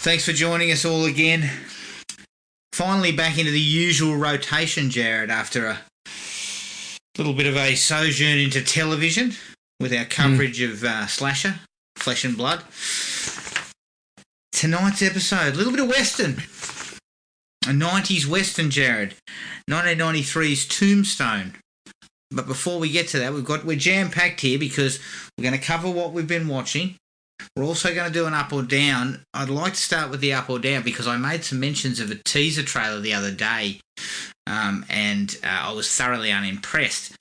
Thanks for joining us all again. Finally back into the usual rotation, Jared, after a little bit of a sojourn into television with our coverage of Slasher, Flesh and Blood. Tonight's episode, a little bit of Western. A 90s Western, Jared. 1993's Tombstone. But before we get to that, we're jam-packed here because we're going to cover what we've been watching. We're also going to do an up or down. I'd like to start with the up or down because I made some mentions of a teaser trailer the other day, and I was thoroughly unimpressed.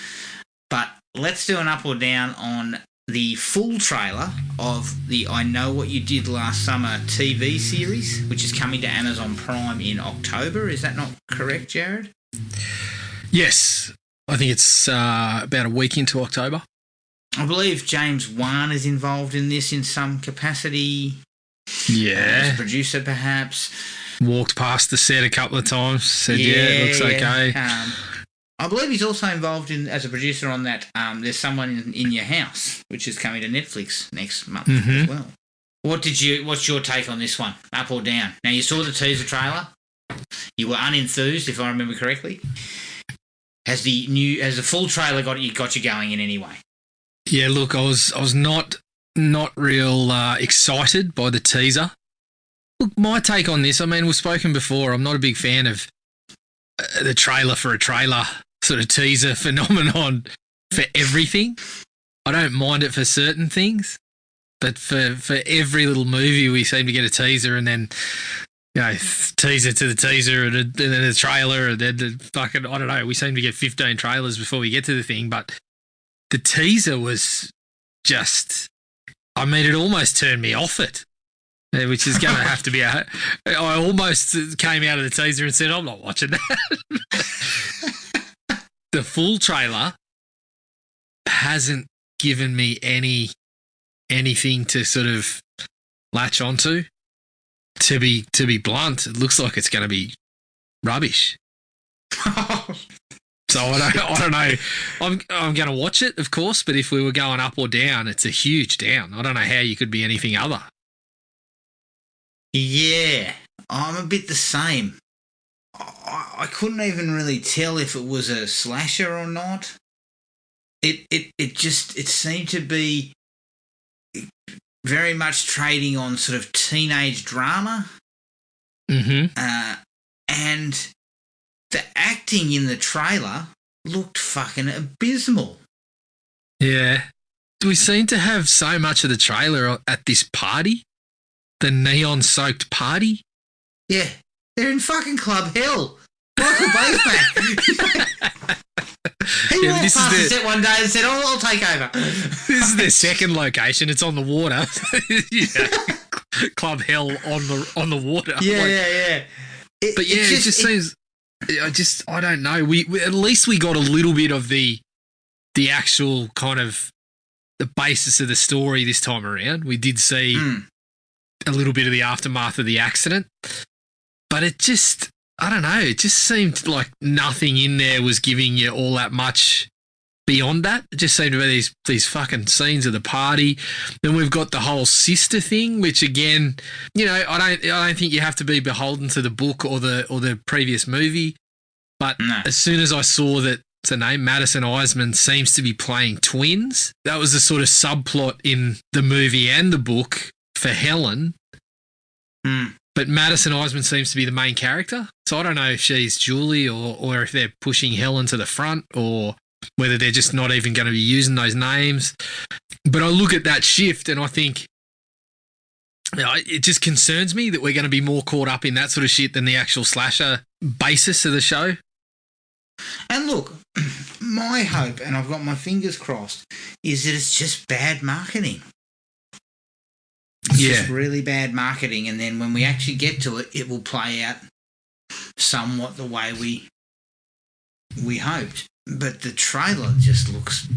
But let's do an up or down on the full trailer of the I Know What You Did Last Summer TV series, which is coming to Amazon Prime in October. Is that not correct, Jared? Yes. I think it's about a week into October. I believe James Wan is involved in this in some capacity. Yeah. As a producer, perhaps. Walked past the set a couple of times, said, it looks okay. I believe he's also involved in as a producer on that There's Someone in Your House, which is coming to Netflix next month as well. What's your take on this one, up or down? Now, you saw the teaser trailer. You were unenthused, if I remember correctly. Has the full trailer got you going in any way? Yeah, look, I was not real excited by the teaser. Look, my take on this, I mean, we've spoken before, I'm not a big fan of the trailer for a trailer sort of teaser phenomenon for everything. I don't mind it for certain things, but for every little movie we seem to get a teaser and then, teaser to the teaser and then the trailer and then the fucking, I don't know, we seem to get 15 trailers before we get to the thing, but the teaser was just, I mean, it almost turned me off it, which is going to have to be I almost came out of the teaser and said, I'm not watching that. The full trailer hasn't given me anything to sort of latch onto. To be blunt, it looks like it's going to be rubbish. So I don't know. I'm going to watch it, of course, but if we were going up or down, it's a huge down. I don't know how you could be anything other. Yeah, I'm a bit the same. I couldn't even really tell if it was a slasher or not. It seemed to be very much trading on sort of teenage drama. And the acting in the trailer looked fucking abysmal. Yeah. We seem to have so much of the trailer at this party, the neon-soaked party. Yeah, they're in fucking Club Hell. Michael Bay's back. He walked past the set one day and said, I'll take over. This is their second location. It's on the water. Club Hell on the water. Yeah. It just seems... I don't know. We at least we got a little bit of the actual kind of the basis of the story this time around. We did see a little bit of the aftermath of the accident, but it just, I don't know, it just seemed like nothing in there was giving you all that much beyond that. It just seemed to be these fucking scenes of the party. Then we've got the whole sister thing, which again, I don't think you have to be beholden to the book or the previous movie. But as soon as I saw that, what's her name, Madison Eisman seems to be playing twins. That was the sort of subplot in the movie and the book for Helen. But Madison Eisman seems to be the main character. So I don't know if she's Julie or if they're pushing Helen to the front or whether they're just not even going to be using those names. But I look at that shift and I think it just concerns me that we're going to be more caught up in that sort of shit than the actual slasher basis of the show. And look, my hope, and I've got my fingers crossed, is that it's just bad marketing. It's just really bad marketing, and then when we actually get to it, it will play out somewhat the way we hoped. But the trailer just looks...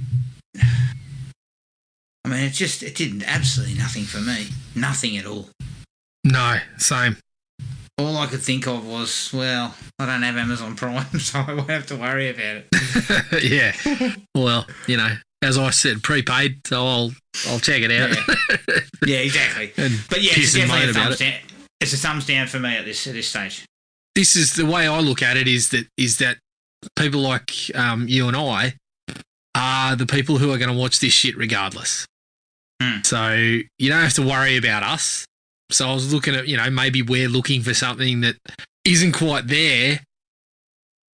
I mean, it did absolutely nothing for me. Nothing at all. No, same. All I could think of was, well, I don't have Amazon Prime, so I won't have to worry about it. Yeah. Well, as I said, prepaid, so I'll check it out. Yeah, exactly. But yeah, it's definitely a thumbs down. It's a thumbs down for me at this stage. This is the way I look at it. Is that people like you and I are the people who are going to watch this shit regardless. So you don't have to worry about us. So I was looking at, maybe we're looking for something that isn't quite there.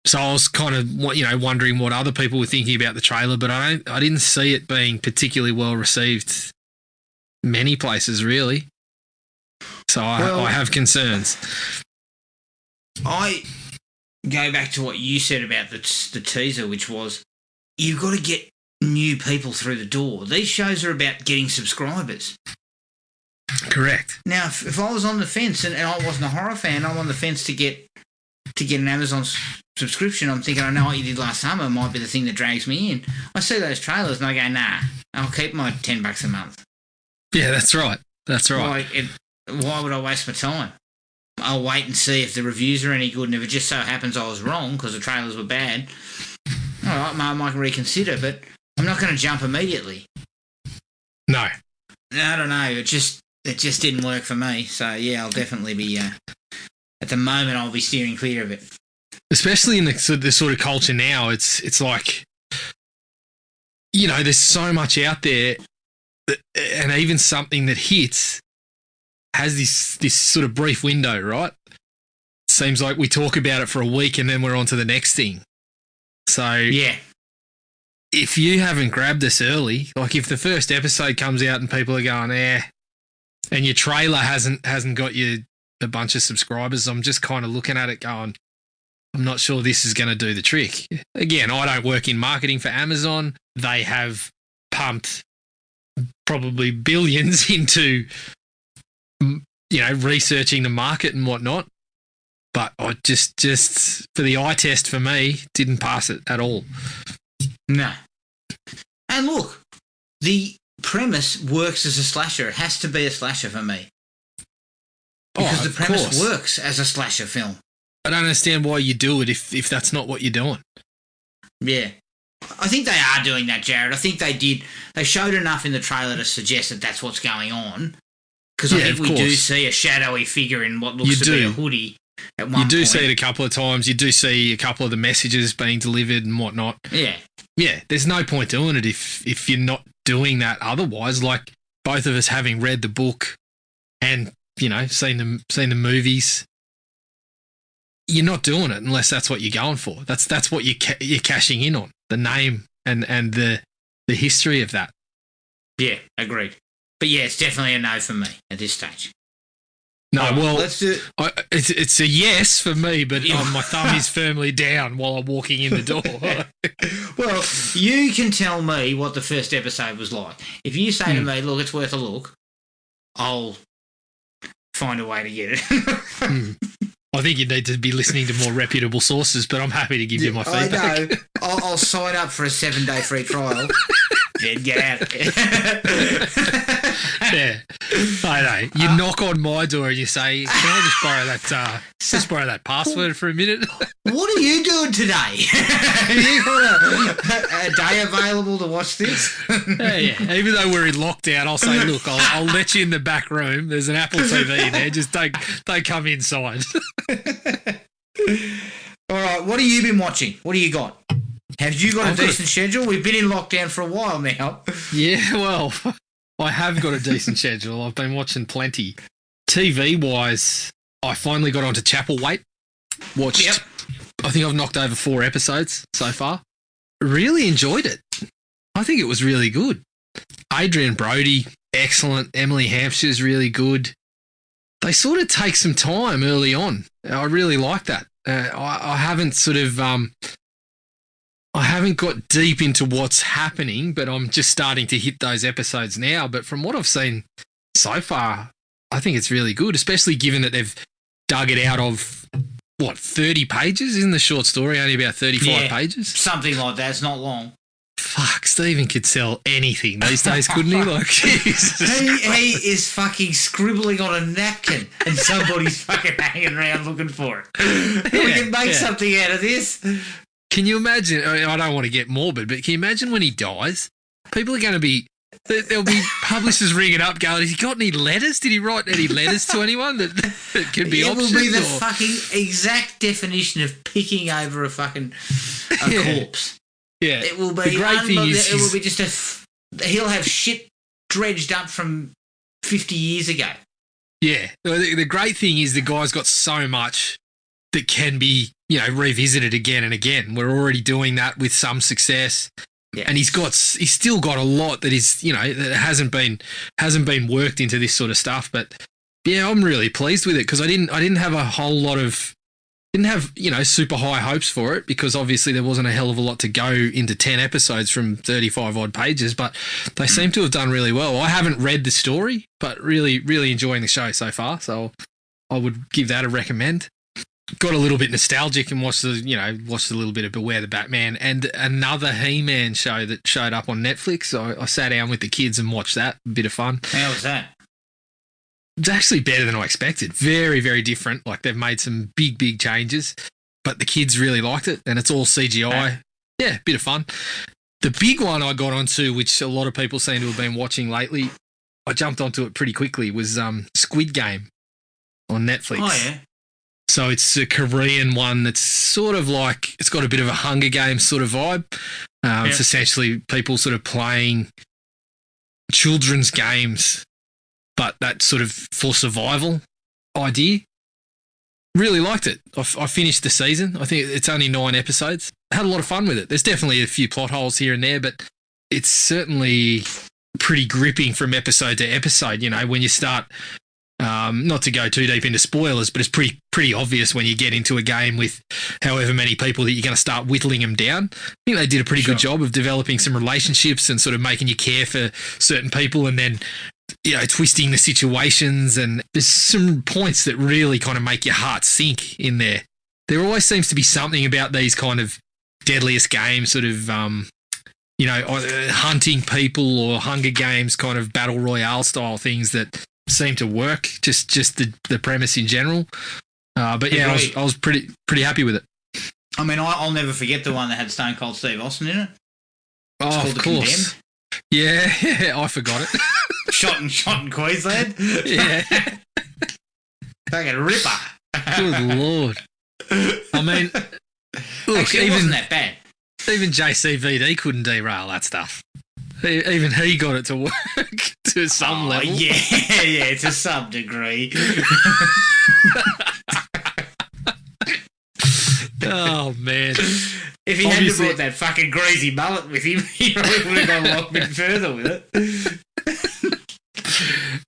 So I was kind of, wondering what other people were thinking about the trailer, but I didn't see it being particularly well received many places, really. So I have concerns. I go back to what you said about the teaser, which was you've got to get new people through the door. These shows are about getting subscribers. Correct. Now, if I was on the fence and I wasn't a horror fan, I'm on the fence to get an Amazon subscription. I'm thinking, I know what you did last summer might be the thing that drags me in. I see those trailers and I go, nah, I'll keep my $10 a month. Yeah, that's right. That's right. Why would I waste my time? I'll wait and see if the reviews are any good, and if it just so happens I was wrong because the trailers were bad, all right, I might reconsider, but I'm not going to jump immediately. No. I don't know. It just didn't work for me. So, yeah, I'll definitely be... at the moment, I'll be steering clear of it. Especially in the sort of culture now, it's like, there's so much out there, and even something that hits has this sort of brief window, right? Seems like we talk about it for a week and then we're on to the next thing. So yeah, if you haven't grabbed us early, like if the first episode comes out and people are going, and your trailer hasn't got you a bunch of subscribers, I'm just kind of looking at it going, I'm not sure this is going to do the trick. Again, I don't work in marketing for Amazon. They have pumped probably billions into, researching the market and whatnot. But I just for the eye test for me, didn't pass it at all. No. And look, the premise works as a slasher. It has to be a slasher for me. Because the premise works as a slasher film. I don't understand why you do it if that's not what you're doing. Yeah. I think they are doing that, Jared. I think they did. They showed enough in the trailer to suggest that that's what's going on. Because I think we do see a shadowy figure in what looks to be a hoodie at one point. You do see it a couple of times. You do see a couple of the messages being delivered and whatnot. Yeah. Yeah, there's no point doing it if you're not doing that otherwise. Like both of us having read the book and, seen the movies, you're not doing it unless that's what you're going for. That's what you're cashing in on, the name and the history of that. Yeah, agreed. But yeah, it's definitely a no for me at this stage. No, well, let's do it. It's a yes for me, but my thumb is firmly down while I'm walking in the door. Well, you can tell me what the first episode was like. If you say to me, look, it's worth a look, I'll find a way to get it. I think you need to be listening to more reputable sources, but I'm happy to give you my feedback. I know. I'll sign up for a 7-day free trial. Then get out of here. Yeah, I know. You knock on my door and you say, "Can I just borrow that password for a minute?" What are you doing today? Have you got a day available to watch this? Yeah. Even though we're in lockdown, I'll say, "Look, I'll let you in the back room. There's an Apple TV there. Just don't come inside." All right. What have you been watching? What do you got? Have you got a decent schedule? We've been in lockdown for a while now. Yeah, well, I have got a decent schedule. I've been watching plenty. TV-wise, I finally got onto Chapelwaite. Watched, Yep. I think I've knocked over 4 episodes so far. Really enjoyed it. I think it was really good. Adrian Brody, excellent. Emily Hampshire's really good. They sort of take some time early on. I really like that. I haven't I haven't got deep into what's happening, but I'm just starting to hit those episodes now. But from what I've seen so far, I think it's really good, especially given that they've dug it out of, 30 pages? Isn't the short story only about 35 pages? Something like that. It's not long. Fuck, Stephen could sell anything these days, couldn't he? Like, Jesus he is fucking scribbling on a napkin and somebody's fucking hanging around looking for it. We can make something out of this. Can you imagine? I don't want to get morbid, but can you imagine when he dies? People are going to be there'll be publishers ringing up going, has he got any letters? Did he write any letters to anyone that can be optioned? It will be the fucking exact definition of picking over a corpse. Yeah. It will be. The great thing is, it will be just he'll have shit dredged up from 50 years ago. Yeah. The great thing is the guy's got so much that can be, revisited again and again. We're already doing that with some success. Yeah. And he's still got a lot that is, that hasn't been worked into this sort of stuff. But yeah, I'm really pleased with it because I didn't have a whole lot of, super high hopes for it because obviously there wasn't a hell of a lot to go into 10 episodes from 35 odd pages, but they seem to have done really well. I haven't read the story, but really, really enjoying the show so far. So I would give that a recommend. Got a little bit nostalgic and watched a little bit of Beware the Batman and another He-Man show that showed up on Netflix. So I sat down with the kids and watched that. A bit of fun. How was that? It's actually better than I expected. Very, very different. Like they've made some big, big changes, but the kids really liked it and it's all CGI. Yeah, bit of fun. The big one I got onto, which a lot of people seem to have been watching lately, I jumped onto it pretty quickly, was Squid Game on Netflix. Oh, yeah. So it's a Korean one that's sort of like, it's got a bit of a Hunger Games sort of vibe. It's essentially people sort of playing children's games, but that sort of for survival idea. Really liked it. I finished the season. I think it's only 9 episodes. Had a lot of fun with it. There's definitely a few plot holes here and there, but it's certainly pretty gripping from episode to episode. When you start, not to go too deep into spoilers, but it's pretty obvious when you get into a game with however many people that you're going to start whittling them down. I think they did a pretty good job of developing some relationships and sort of making you care for certain people and then twisting the situations, and there's some points that really kind of make your heart sink in there. There always seems to be something about these kind of deadliest games, sort of, hunting people or Hunger Games kind of battle royale style things that seem to work, just the premise in general. But yeah, I was pretty happy with it. I mean, I'll never forget the one that had Stone Cold Steve Austin in it. It's of course. Yeah, I forgot it. Shot in Queensland. Yeah. Fucking ripper. Good Lord. I mean, look, actually, it wasn't that bad. Even JCVD couldn't derail that stuff. Even he got it to work to some level. Yeah, to some degree. Oh, man. If he hadn't brought that fucking greasy mullet with him, he probably would have gone a lot bit further with it.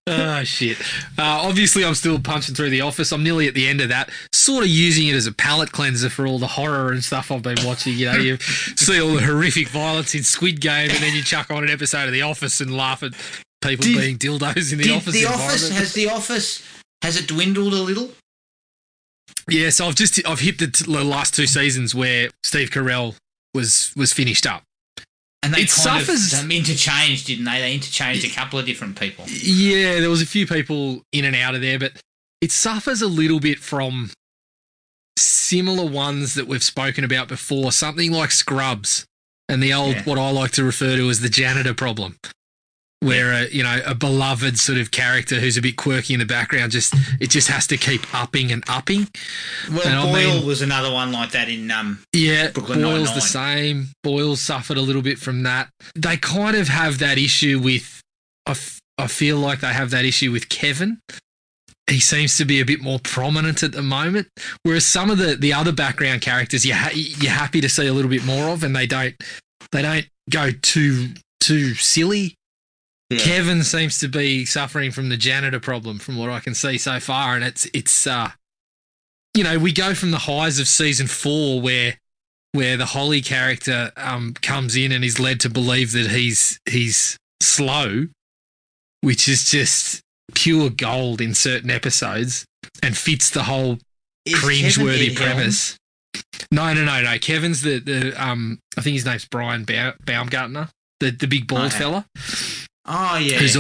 Oh, shit. Obviously, I'm still punching through The Office. I'm nearly at the end of that. Sort of using it as a palate cleanser for all the horror and stuff I've been watching. You see all the horrific violence in Squid Game and then you chuck on an episode of The Office and laugh at people being dildos in the office environment. Has it dwindled a little? Yeah, so I've hit the last 2 seasons where Steve Carell was finished up. And they interchanged, didn't they? They interchanged a couple of different people. Yeah, there was a few people in and out of there, but it suffers a little bit from similar ones that we've spoken about before, something like Scrubs and the old, what I like to refer to as the janitor problem, where a beloved sort of character who's a bit quirky in the background just has to keep upping and upping. Well, and Boyle was another one like that in Brooklyn Boyle's Nine-Nine. the same. Boyle suffered a little bit from that. They kind of have that issue with. I feel like they have that issue with Kevin. He seems to be a bit more prominent at the moment, whereas some of the other background characters you're happy to see a little bit more of, and they don't go too silly. Yeah. Kevin seems to be suffering from the janitor problem from what I can see so far. And it's we go from the highs of season 4 where the Holly character comes in and is led to believe that he's slow, which is just pure gold in certain episodes and fits the whole cringeworthy premise. No. Kevin's the I think his name's Brian Baumgartner, the big bald fella. Oh yeah, who's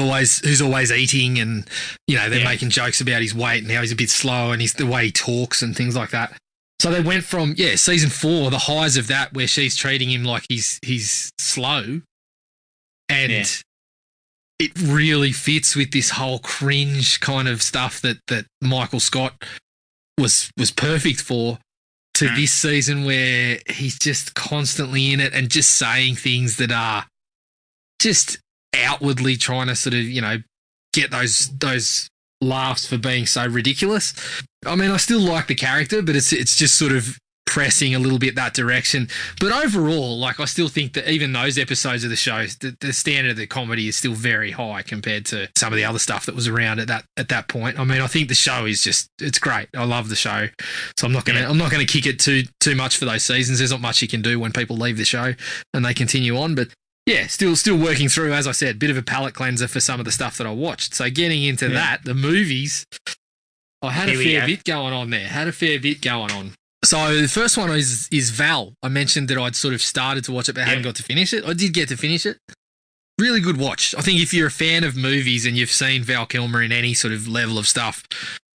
always eating, and they're making jokes about his weight and how he's a bit slow and the way he talks and things like that. So they went from season 4, the highs of that, where she's treating him like he's slow, and it really fits with this whole cringe kind of stuff that Michael Scott was perfect for, to this season where he's just constantly in it and just saying things that are just outwardly trying to sort of, get those laughs for being so ridiculous. I mean, I still like the character, but it's just sort of pressing a little bit that direction. But overall, like, I still think that even those episodes of the show, the standard of the comedy is still very high compared to some of the other stuff that was around at that point. I mean, I think the show is it's great. I love the show. So I'm not gonna kick it too much for those seasons. There's not much you can do when people leave the show and they continue on. But yeah, still working through, as I said, bit of a palate cleanser for some of the stuff that I watched. So getting into that, the movies, I had a fair bit going on there. So the first one is Val. I mentioned that I'd sort of started to watch it but hadn't got to finish it. I did get to finish it. Really good watch. I think if you're a fan of movies and you've seen Val Kilmer in any sort of level of stuff,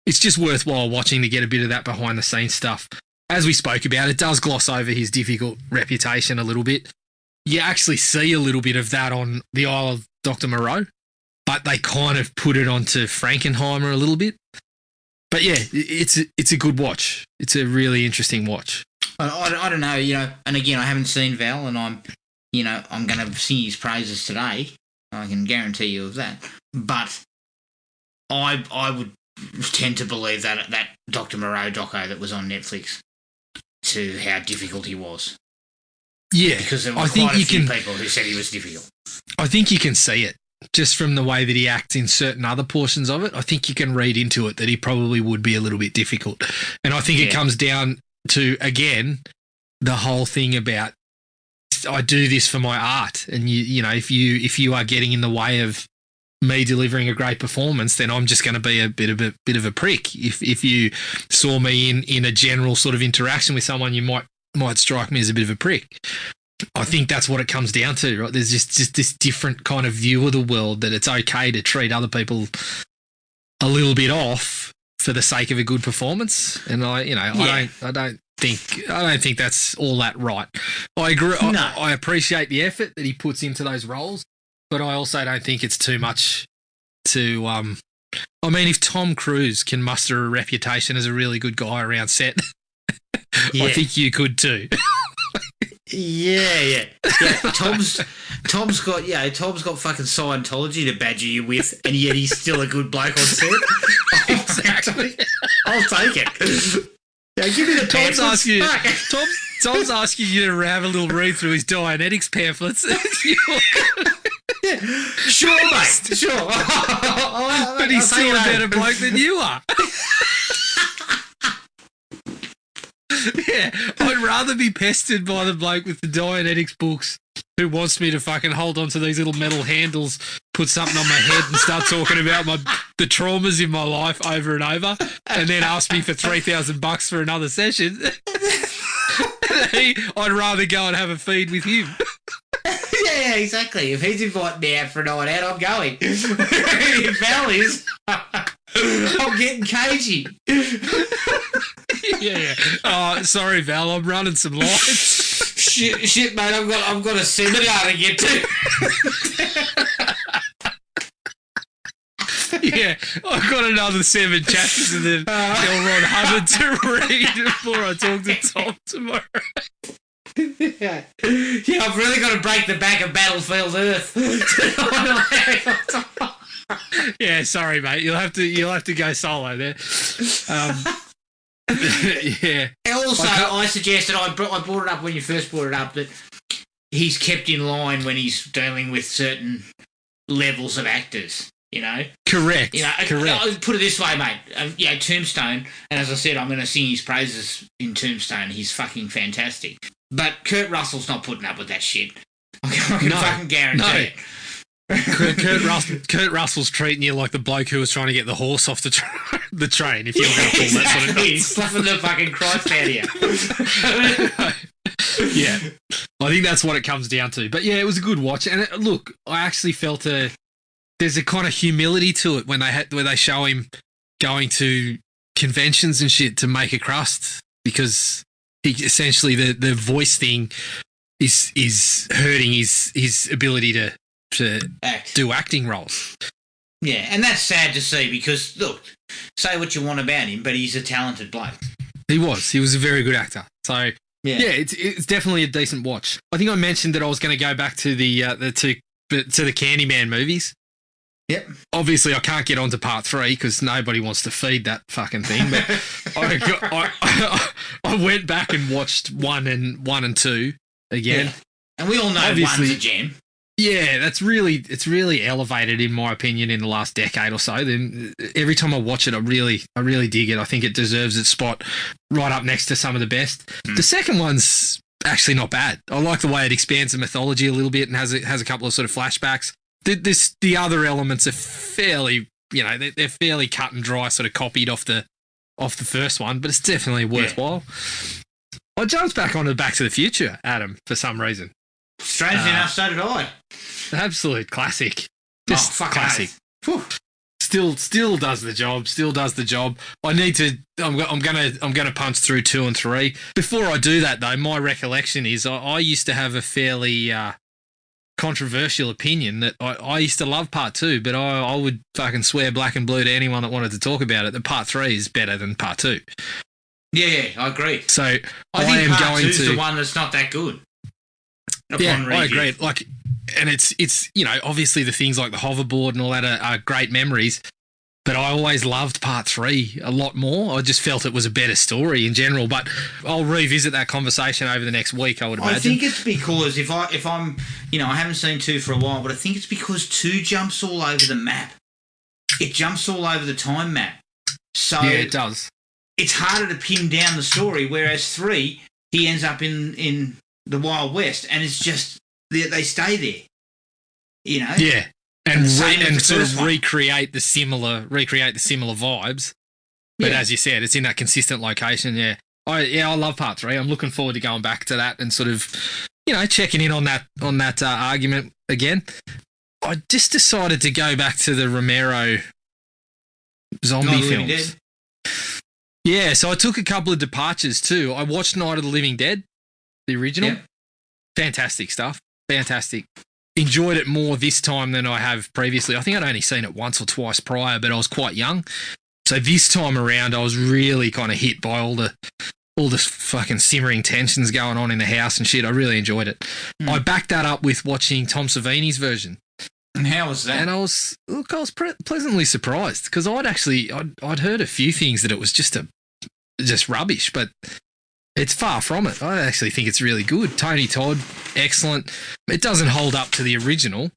it's just worthwhile watching to get a bit of that behind-the-scenes stuff. As we spoke about, it does gloss over his difficult reputation a little bit. You actually see a little bit of that on the Isle of Dr. Moreau, but they kind of put it onto Frankenheimer a little bit. But yeah, it's a good watch. It's a really interesting watch. I don't know, and again, I haven't seen Val, and I'm going to sing his praises today. I can guarantee you of that. But I would tend to believe that Dr. Moreau doco that was on Netflix, to how difficult he was. Yeah, because there were quite a few people who said he was difficult. I think you can see it. Just from the way that he acts in certain other portions of it, I think you can read into it that he probably would be a little bit difficult. And I think it comes down to, again, the whole thing about, I do this for my art. And, if you are getting in the way of me delivering a great performance, then I'm just going to be a bit of a prick. If you saw me in a general sort of interaction with someone, you might strike me as a bit of a prick. I think that's what it comes down to, right? There's just this different kind of view of the world that it's okay to treat other people a little bit off for the sake of a good performance. And I don't think that's all that right. I agree. No. I appreciate the effort that he puts into those roles, but I also don't think it's too much to. I mean, if Tom Cruise can muster a reputation as a really good guy around set, I think you could too. Yeah. Tom's got fucking Scientology to badger you with, and yet he's still a good bloke on set. Exactly. I'll take it. Yeah, give me the pamphlets. Tom's asking you to have a little read through his Dianetics pamphlets. Yeah. Sure, mate. Sure. But he's still a better bloke than you are. Yeah, I'd rather be pestered by the bloke with the Dianetics books who wants me to fucking hold on to these little metal handles, put something on my head and start talking about the traumas in my life over and over, and then ask me for $3,000 for another session. I'd rather go and have a feed with him. Yeah, exactly. If he's inviting me out for a night out, I'm going. If Val is, I'm getting cagey. Yeah. Oh, sorry, Val. I'm running some lines. Shit, mate. I've got a seminar to get to. Yeah, I've got another 7 chapters of the L. Ron Hubbard to read before I talk to Tom tomorrow. Yeah, I've really got to break the back of Battlefield Earth. Yeah, sorry, mate. You'll have to go solo there. Yeah. Also, I suggested I brought it up when you first brought it up that he's kept in line when he's dealing with certain levels of actors. Correct. Correct. I'll put it this way, mate. Tombstone, and as I said, I'm going to sing his praises in Tombstone. He's fucking fantastic. But Kurt Russell's not putting up with that shit. I can fucking guarantee it. Kurt Russell's treating you like the bloke who was trying to get the horse off the train. If you're going to pull that sort of nonsense. He's slapping the fucking Christ out of you. Yeah, I think that's what it comes down to. But yeah, it was a good watch. And look, I actually felt there's a kind of humility to it when they show him going to conventions and shit to make a crust, because he essentially the voice thing is hurting his ability to to Act. do acting roles. Yeah, and that's sad to see because, look, say what you want about him, but he's a talented bloke. He was a very good actor. So, yeah, it's definitely a decent watch. I think I mentioned that I was going to go back to the Candyman movies. Yep. Obviously, I can't get on to part 3 because nobody wants to feed that fucking thing. But I went back and watched 1 and 2 again. Yeah. And we all know Obviously, 1's a gem. Yeah, it's really elevated in my opinion in the last decade or so. Then every time I watch it, I really dig it. I think it deserves its spot right up next to some of the best. The second one's actually not bad. I like the way it expands the mythology a little bit and has a couple of sort of flashbacks. The other elements are fairly, they're fairly cut and dry, sort of copied off the first one, but it's definitely worthwhile. Yeah. I jumped back onto Back to the Future, Adam, for some reason. Strangely enough, so did I. Absolute classic. Just classic. Still does the job. Still does the job. I'm gonna punch through 2 and 3. Before I do that, though, my recollection is I used to have a fairly controversial opinion that I used to love part 2, but I would fucking swear black and blue to anyone that wanted to talk about it that part 3 is better than part 2. Yeah, I agree. So I think part 2's the one that's not that good. Yeah, I agree. And it's obviously the things like the hoverboard and all that are great memories, but I always loved part 3 a lot more. I just felt it was a better story in general, but I'll revisit that conversation over the next week, I would imagine. I think it's because if I'm, I haven't seen 2 for a while, but I think it's because 2 jumps all over the map. It jumps all over the time map. So yeah, it does. It's harder to pin down the story, whereas 3, he ends up in the Wild West, and it's just they stay there, Yeah, and sort of recreate the similar vibes. But as you said, it's in that consistent location. Yeah, I love part 3. I'm looking forward to going back to that and sort of checking in on that argument again. I just decided to go back to the Romero zombie films. Yeah, so I took a couple of departures too. I watched Night of the Living Dead, the original. Yep. Fantastic stuff. Fantastic. Enjoyed it more this time than I have previously. I think I'd only seen it once or twice prior, but I was quite young. So this time around, I was really kind of hit by all the fucking simmering tensions going on in the house and shit. I really enjoyed it. I backed that up with watching Tom Savini's version. And how was that? And I was pleasantly surprised because I'd heard a few things that it was just rubbish, but it's far from it. I actually think it's really good. Tony Todd, excellent. It doesn't hold up to the original,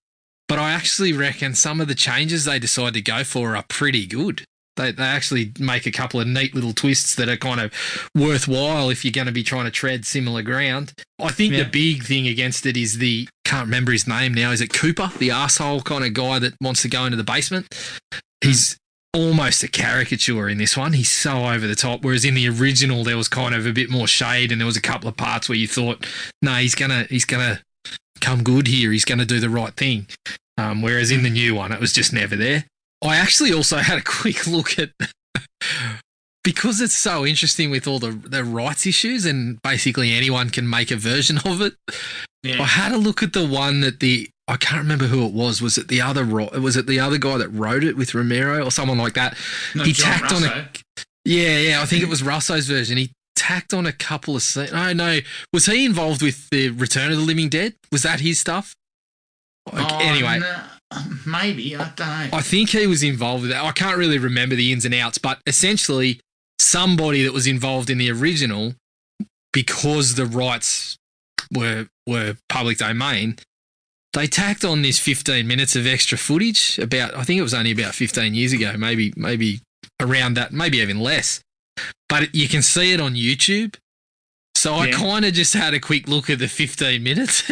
but I actually reckon some of the changes they decide to go for are pretty good. They actually make a couple of neat little twists that are kind of worthwhile if you're going to be trying to tread similar ground. I think the big thing against it is can't remember his name now. Is it Cooper, the arsehole kind of guy that wants to go into the basement? He's almost a caricature in this one. He's so over the top, whereas in the original there was kind of a bit more shade and there was a couple of parts where you thought, no, he's gonna come good here. He's going to do the right thing. Whereas in the new one, it was just never there. I actually also had a quick look at, because it's so interesting with all the rights issues and basically anyone can make a version of it. Yeah. I had a look at the one that I can't remember who it was. Was it the other guy that wrote it with Romero or someone like that? No, he John tacked Russo. on I think it was Russo's version. He tacked on a couple of scenes. Oh, no. Was he involved with the Return of the Living Dead? Was that his stuff? Anyway. No. Maybe, I don't know. I think he was involved with that. I can't really remember the ins and outs, but essentially somebody that was involved in the original, because the rights were public domain, they tacked on this 15 minutes of extra footage I think it was only about 15 years ago, maybe around that, maybe even less. But you can see it on YouTube. So I kind of just had a quick look at the 15 minutes.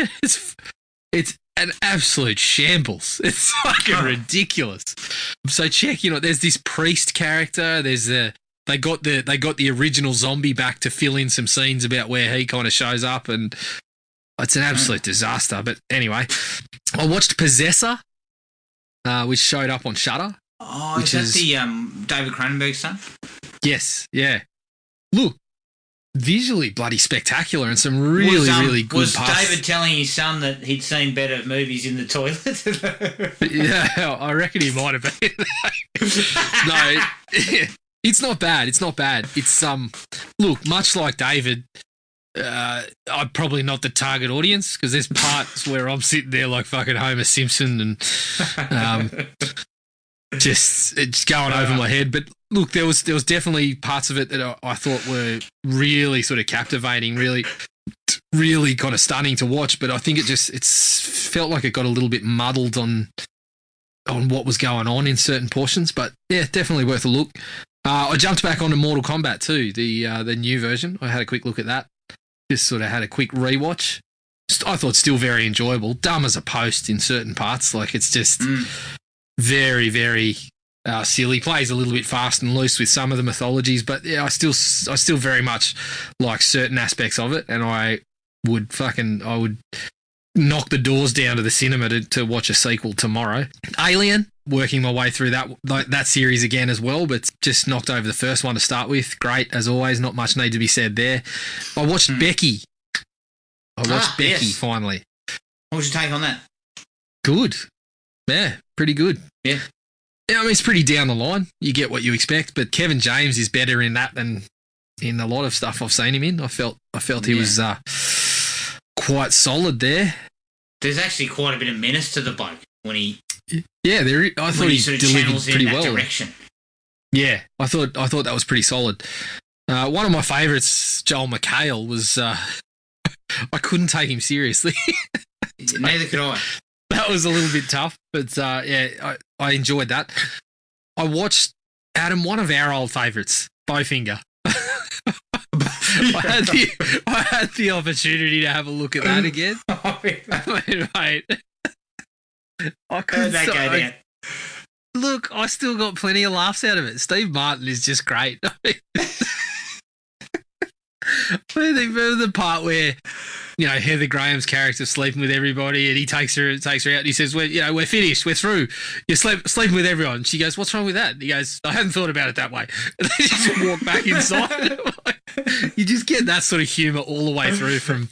It's an absolute shambles. It's fucking ridiculous. So check, there's this priest character. There's they got the original zombie back to fill in some scenes about where he kind of shows up, and it's an absolute disaster. But anyway, I watched Possessor, which showed up on Shudder. Oh, is that the David Cronenberg stuff? Yes, yeah. Look, visually bloody spectacular and some really good Was parts. David telling his son that he'd seen better movies in the toilet? Yeah, I reckon he might have been. No, it's not bad. It's not bad. It's look, much like David, I'm probably not the target audience because there's parts where I'm sitting there like fucking Homer Simpson and just it's going over my head. But look, there was definitely parts of it that I thought were really sort of captivating, really kind of stunning to watch. But I think it's felt like it got a little bit muddled on what was going on in certain portions. But yeah, definitely worth a look. I jumped back onto Mortal Kombat too, the new version. I had a quick look at that. Just sort of had a quick rewatch. I thought still very enjoyable. Dumb as a post in certain parts. Like it's just very, very silly. Plays a little bit fast and loose with some of the mythologies, but yeah, I still very much like certain aspects of it, and I would knock the doors down to the cinema to watch a sequel tomorrow. Alien, working my way through that series again as well, but just knocked over the first one to start with. Great, as always. Not much need to be said there. I watched Becky. Becky finally. What was your take on that? Good. Yeah, pretty good. Yeah. Yeah, I mean, it's pretty down the line. You get what you expect, but Kevin James is better in that than in a lot of stuff I've seen him in. I felt he was quite solid there. There's actually quite a bit of menace to the bloke when he. Yeah, I thought he sort of delivered pretty well. Direction. Yeah, I thought that was pretty solid. One of my favourites, Joel McHale, was I couldn't take him seriously. Neither could I. That was a little bit tough, but yeah, I enjoyed that. I watched Adam, one of our old favourites, Bowfinger. I had the opportunity to have a look at that again. Mate, I couldn't that go down. Look, I still got plenty of laughs out of it. Steve Martin is just great. Remember the part where, you know, Heather Graham's character sleeping with everybody, and he takes her out. And he says, we're finished. We're through. You're sleeping with everyone." She goes, "What's wrong with that?" And he goes, "I hadn't thought about it that way." And they just walk back inside. You just get that sort of humour all the way through from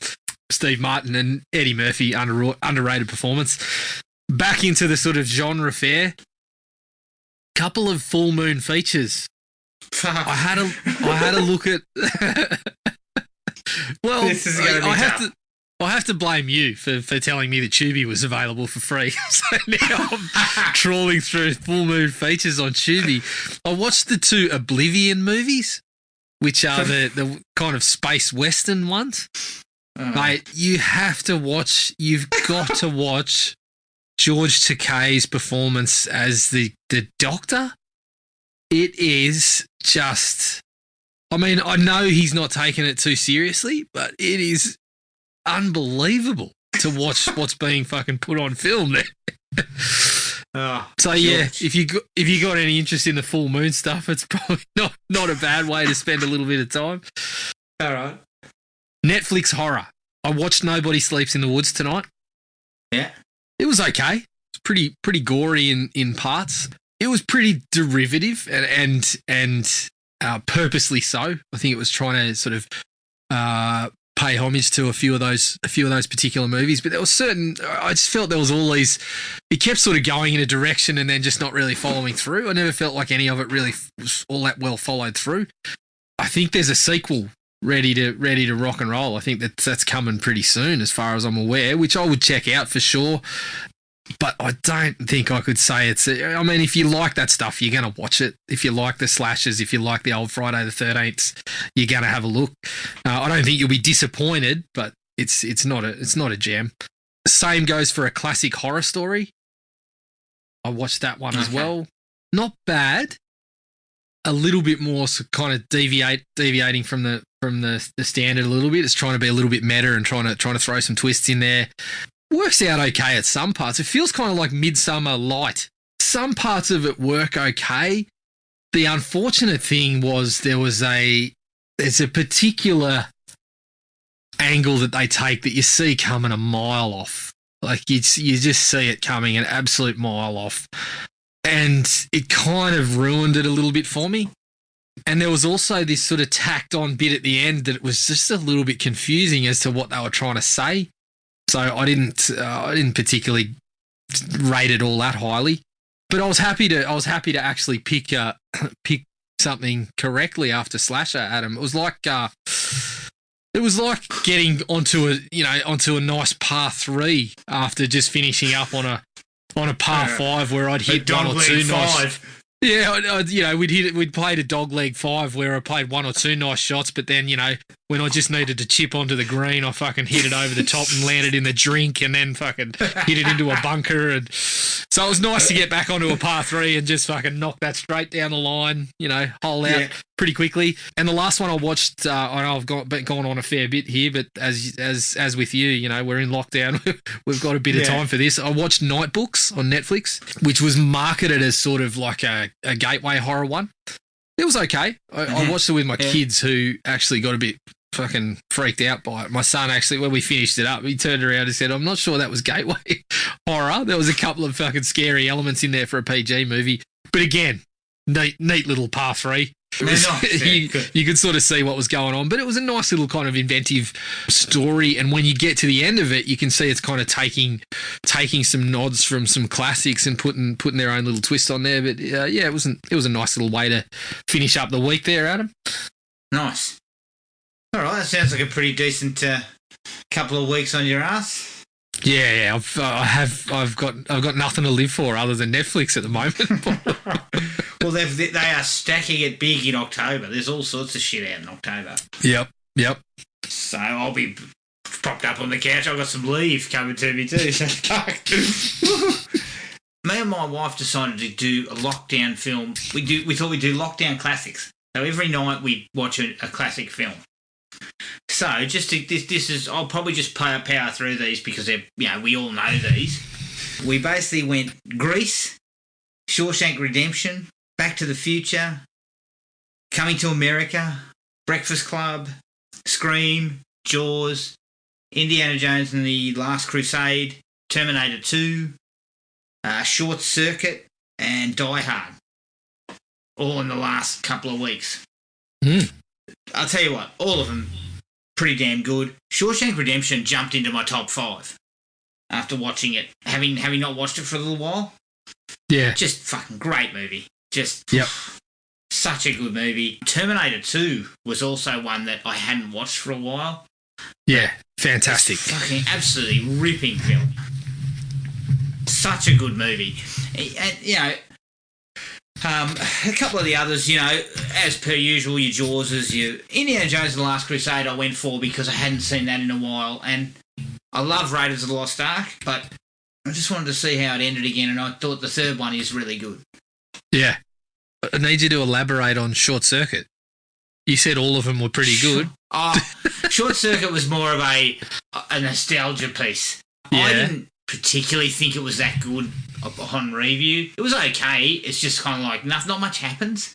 Steve Martin and Eddie Murphy. Underrated performance. Back into the sort of genre fare. Couple of full moon features. I had a look at. Well, this is going to be tough. I have to blame you for telling me that Tubi was available for free. So now I'm trawling through full moon features on Tubi. I watched the 2 Oblivion movies, which are the kind of space western ones. Mate, you've got to watch George Takei's performance as the Doctor. It is just, I mean, I know he's not taking it too seriously, but it is unbelievable to watch what's being fucking put on film there. So yeah, if you got any interest in the full moon stuff, it's probably not a bad way to spend a little bit of time. All right. Netflix horror. I watched Nobody Sleeps in the Woods tonight. Yeah. It was okay. It's pretty gory in parts. It was pretty derivative and purposely so. I think it was trying to sort of pay homage to a few of those particular movies. But there was certain. I just felt there was all these. It kept sort of going in a direction and then just not really following through. I never felt like any of it really was all that well followed through. I think there's a sequel ready to rock and roll. I think that's coming pretty soon, as far as I'm aware, which I would check out for sure. But I don't think I could say it's. I mean, if you like that stuff, you're going to watch it. If you like the slashers, if you like the old Friday the 13th, you're going to have a look. I don't think you'll be disappointed, but it's not a jam. Same goes for A Classic Horror Story. I watched that one as well. Not bad. A little bit more kind of deviating from the standard a little bit. It's trying to be a little bit meta and trying to throw some twists in there. Works out okay at some parts. It feels kind of like Midsummer Light. Some parts of it work okay. The unfortunate thing was there's a particular angle that they take that you see coming a mile off. Like you just see it coming an absolute mile off. And it kind of ruined it a little bit for me. And there was also this sort of tacked on bit at the end that it was just a little bit confusing as to what they were trying to say. So I didn't particularly rate it all that highly, but I was happy to actually pick something correctly after Slasher, Adam. It was like getting onto a nice par 3 after just finishing up on a par 5 where I'd hit one or two nice. Yeah, we'd played a dogleg 5 where I played one or two nice shots, but then, when I just needed to chip onto the green, I fucking hit it over the top and landed in the drink and then fucking hit it into a bunker. And so it was nice to get back onto a par 3 and just fucking knock that straight down the line, hole out pretty quickly. And the last one I watched, I know I've gone on a fair bit here, but as with you, we're in lockdown. We've got a bit of time for this. I watched Night Books on Netflix, which was marketed as sort of like a gateway horror one. It was okay. I watched it with my kids who actually got a bit fucking freaked out by it. My son actually, when we finished it up, he turned around and said, I'm not sure that was gateway horror. There was a couple of fucking scary elements in there for a PG movie. But again, neat little par 3. You could sort of see what was going on, but it was a nice little kind of inventive story. And when you get to the end of it, you can see it's kind of taking some nods from some classics and putting their own little twist on there. But it was a nice little way to finish up the week there, Adam. Nice. All right, that sounds like a pretty decent couple of weeks on your ass. Yeah, I've got nothing to live for other than Netflix at the moment. Well, they are stacking it big in October. There's all sorts of shit out in October. Yep. So I'll be propped up on the couch. I've got some leave coming to me too. Me and my wife decided to do a lockdown film. We thought we'd do lockdown classics. So every night we'd watch a classic film. So I'll probably just power through these because we all know these. We basically went Grease, Shawshank Redemption, Back to the Future, Coming to America, Breakfast Club, Scream, Jaws, Indiana Jones and the Last Crusade, Terminator 2, Short Circuit, and Die Hard. All in the last couple of weeks. I'll tell you what, all of them pretty damn good. Shawshank Redemption jumped into my top 5 after watching it, having not watched it for a little while. Yeah. Just fucking great movie. Just yep. Such a good movie. Terminator 2 was also one that I hadn't watched for a while. Yeah, fantastic. Fucking absolutely ripping film. Such a good movie. And, a couple of the others, as per usual, your Jawses, your Indiana Jones and the Last Crusade I went for because I hadn't seen that in a while. And I love Raiders of the Lost Ark, but I just wanted to see how it ended again, and I thought the third one is really good. Yeah. I need you to elaborate on Short Circuit. You said all of them were pretty good. Short Circuit was more of a nostalgia piece. Yeah. I didn't particularly think it was that good on review. It was okay. It's just kind of like not much happens.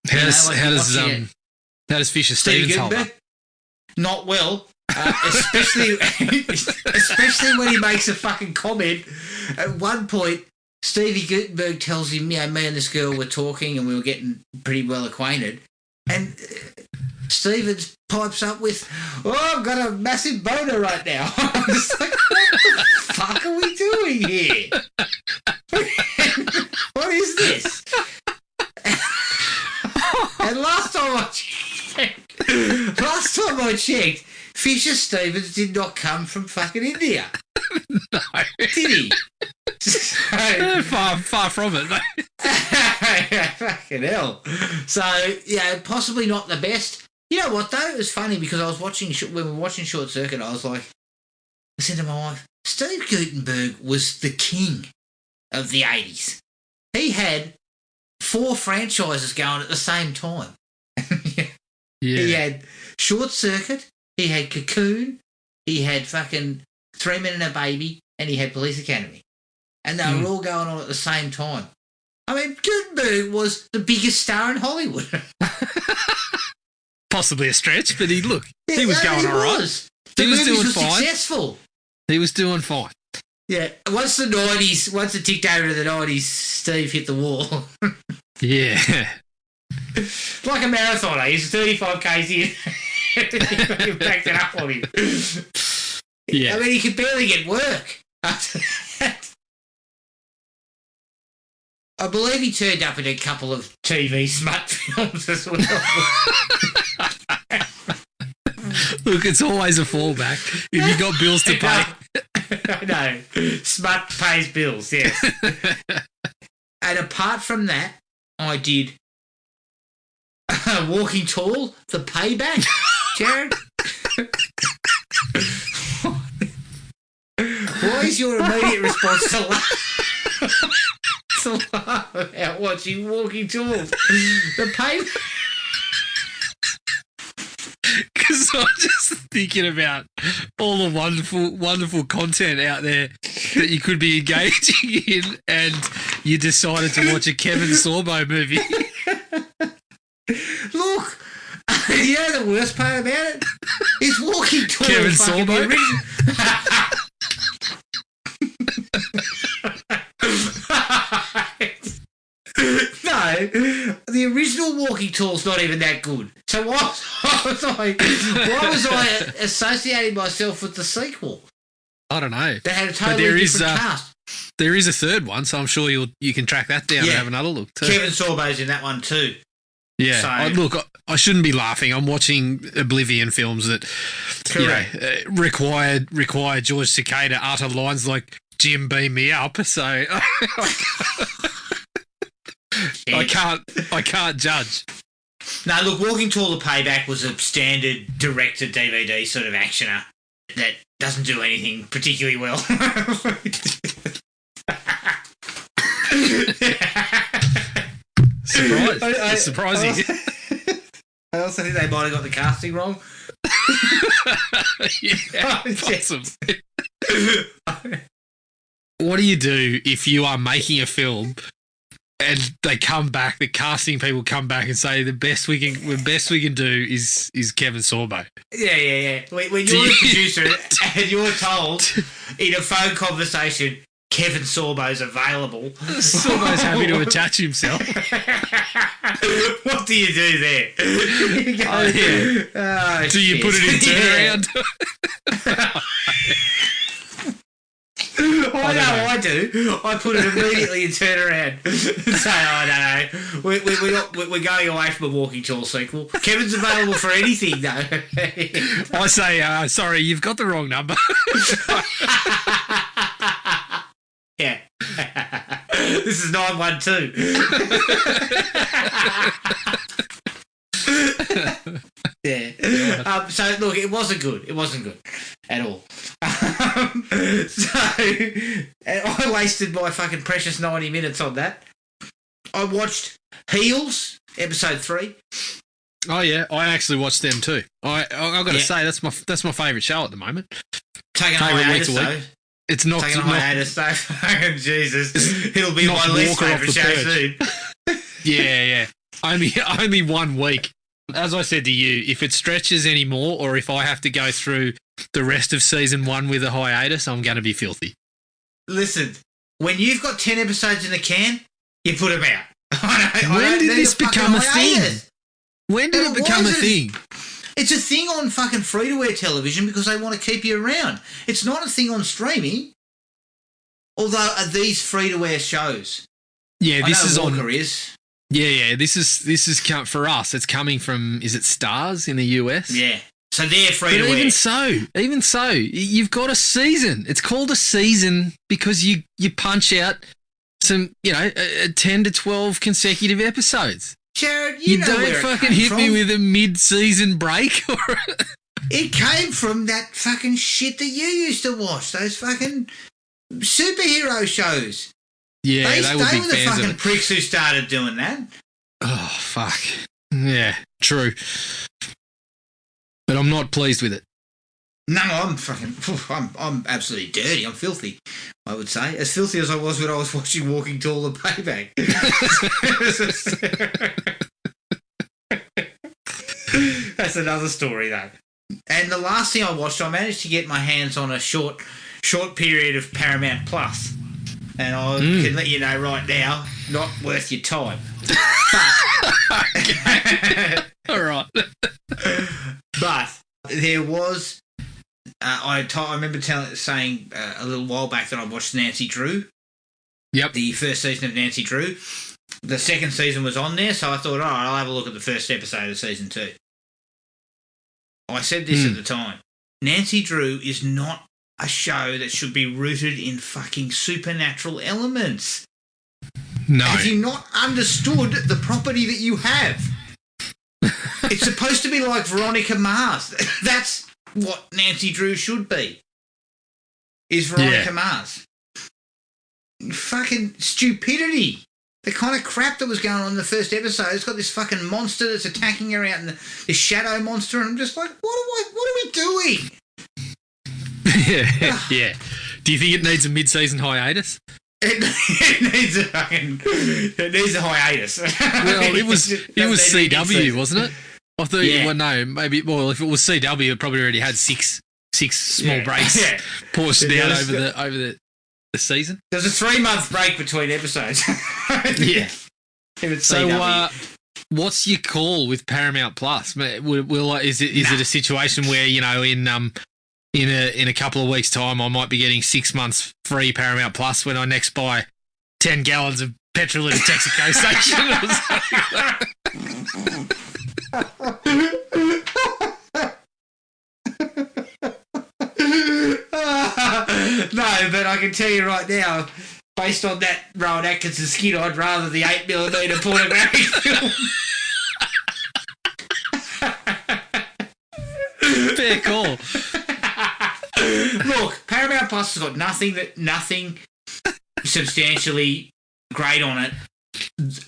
How does Fisher Stevens hold up? Not well. Especially when he makes a fucking comment. At one point, Stevie Gutenberg tells him, me and this girl were talking and we were getting pretty well acquainted. And Stevens pipes up with, I've got a massive boner right now. I'm just like, what the fuck are we doing here? What is this? And last time I checked, Fisher Stevens did not come from fucking India. No. Did he? Far from it, mate. Fucking hell. So, possibly not the best. You know what, though? It was funny because when we were watching Short Circuit, I said to my wife, Steve Gutenberg was the king of the 80s. He had 4 franchises going at the same time. Yeah. He had Short Circuit, he had Cocoon, he had fucking 3 Men and a Baby, and he had Police Academy. And they were all going on at the same time. I mean, Gutenberg was the biggest star in Hollywood. Possibly a stretch, but he was going all right. The movie was successful. He was doing fine. Yeah. Once it ticked over to the 90s, Steve hit the wall. Yeah. Like a marathoner. He's 35 k's in. You backed it up on him. Yeah. I mean, he could barely get work after that. I believe he turned up in a couple of TV smut films as well. Look, it's always a fallback if you got bills to pay. I know. Smut pays bills, yes. And apart from that, I did Walking Tall, The Payback, Jared. What is your immediate response to laugh about watching Walking Tall, The Payback? Because I'm just thinking about all the wonderful content out there that you could be engaging in, and you decided to watch a Kevin Sorbo movie. Look, you know the worst part about it? Is Walking Tall. Kevin Sorbo? No, the original Walking Tall's not even that good. So why was I associating myself with the sequel? I don't know. That had a totally different cast. There is a third one, so I'm sure you can track that down and have another look too. Kevin Sorbo's in that one too. Yeah. So, I shouldn't be laughing. I'm watching Oblivion films that require George Takei to utter lines like "Jim, beam me up." So I can't judge. No, look, Walking Tall, The Payback was a standard direct-to-DVD sort of actioner that doesn't do anything particularly well. Surprising. I also think they might have got the casting wrong. Possibly. What do you do if you are making a film and they come back, the casting people come back and say the best we can do is Kevin Sorbo? Yeah. When you're the producer and you're told in a phone conversation, Kevin Sorbo's available. Sorbo's happy to attach himself. What do you do there? You go, do you put it in turnaround? I do. I put it immediately in turnaround and say, no. We're going away from a Walking Tall sequel. Kevin's available for anything, though. I say, sorry, you've got the wrong number. Yeah. This is 912. Yeah. So look, it wasn't good. It wasn't good at all. So I wasted my fucking precious 90 minutes on that. I watched Heels episode 3. Oh yeah, I actually watched them too. I've got to say that's my favourite show at the moment. Taking a hiatus though. It's not taking a hiatus though. Jesus, it'll be my least favourite show soon. Yeah. Only 1 week. As I said to you, if it stretches anymore or if I have to go through the rest of season 1 with a hiatus, I'm going to be filthy. Listen, when you've got 10 episodes in the can, you put them out. When did this become a thing? When did it become a thing? It's a thing on fucking free-to-air television because they want to keep you around. It's not a thing on streaming, although these free-to-air shows. Yeah, this is Walker is. Yeah. This is for us. It's coming from. Is it Stars in the US? Yeah. So they're free to wear. Even so, you've got a season. It's called a season because you punch out some 10 to 12 consecutive episodes. Jared, you know don't where fucking hit me with a mid-season break. It came from that fucking shit that you used to watch. Those fucking superhero shows. Yeah, they would be were the fans fucking of it. pricks who started doing that. Oh, fuck. Yeah, true. But I'm not pleased with it. No, I'm absolutely dirty. I'm filthy, I would say. As filthy as I was when I was watching Walking Tall, The Payback. That's another story, though. And the last thing I watched, I managed to get my hands on a short period of Paramount Plus. And I can let you know right now, not worth your time. But All right. But there was, I remember saying a little while back that I watched Nancy Drew. Yep. The first season of Nancy Drew. The second season was on there, so I thought, all right, I'll have a look at the first episode of season 2. I said this at the time. Nancy Drew is not a show that should be rooted in fucking supernatural elements. No. Have you not understood the property that you have? It's supposed to be like Veronica Mars. That's what Nancy Drew should be. Is Veronica Mars. Fucking stupidity. The kind of crap that was going on in the first episode. It's got this fucking monster that's attacking her out, and this shadow monster, and I'm just like, what are we doing? Yeah. Do you think it needs a mid-season hiatus? It needs a hiatus. Well, it was CW, wasn't it? I thought. Yeah. Well, no, maybe. Well, if it was CW, it probably already had six small breaks portioned out over the season. There's a 3-month break between episodes. Yeah. So, what's your call with Paramount Plus? Is it a situation where, you know, in a couple of weeks' time, I might be getting 6 months free Paramount Plus when I next buy 10 gallons of petrol at a Texaco station or something? No, but I can tell you right now, based on that Rowan Atkinson skit, I'd rather the 8mm pornographic film. Fair call. Look, Paramount Plus has got nothing substantially great on it.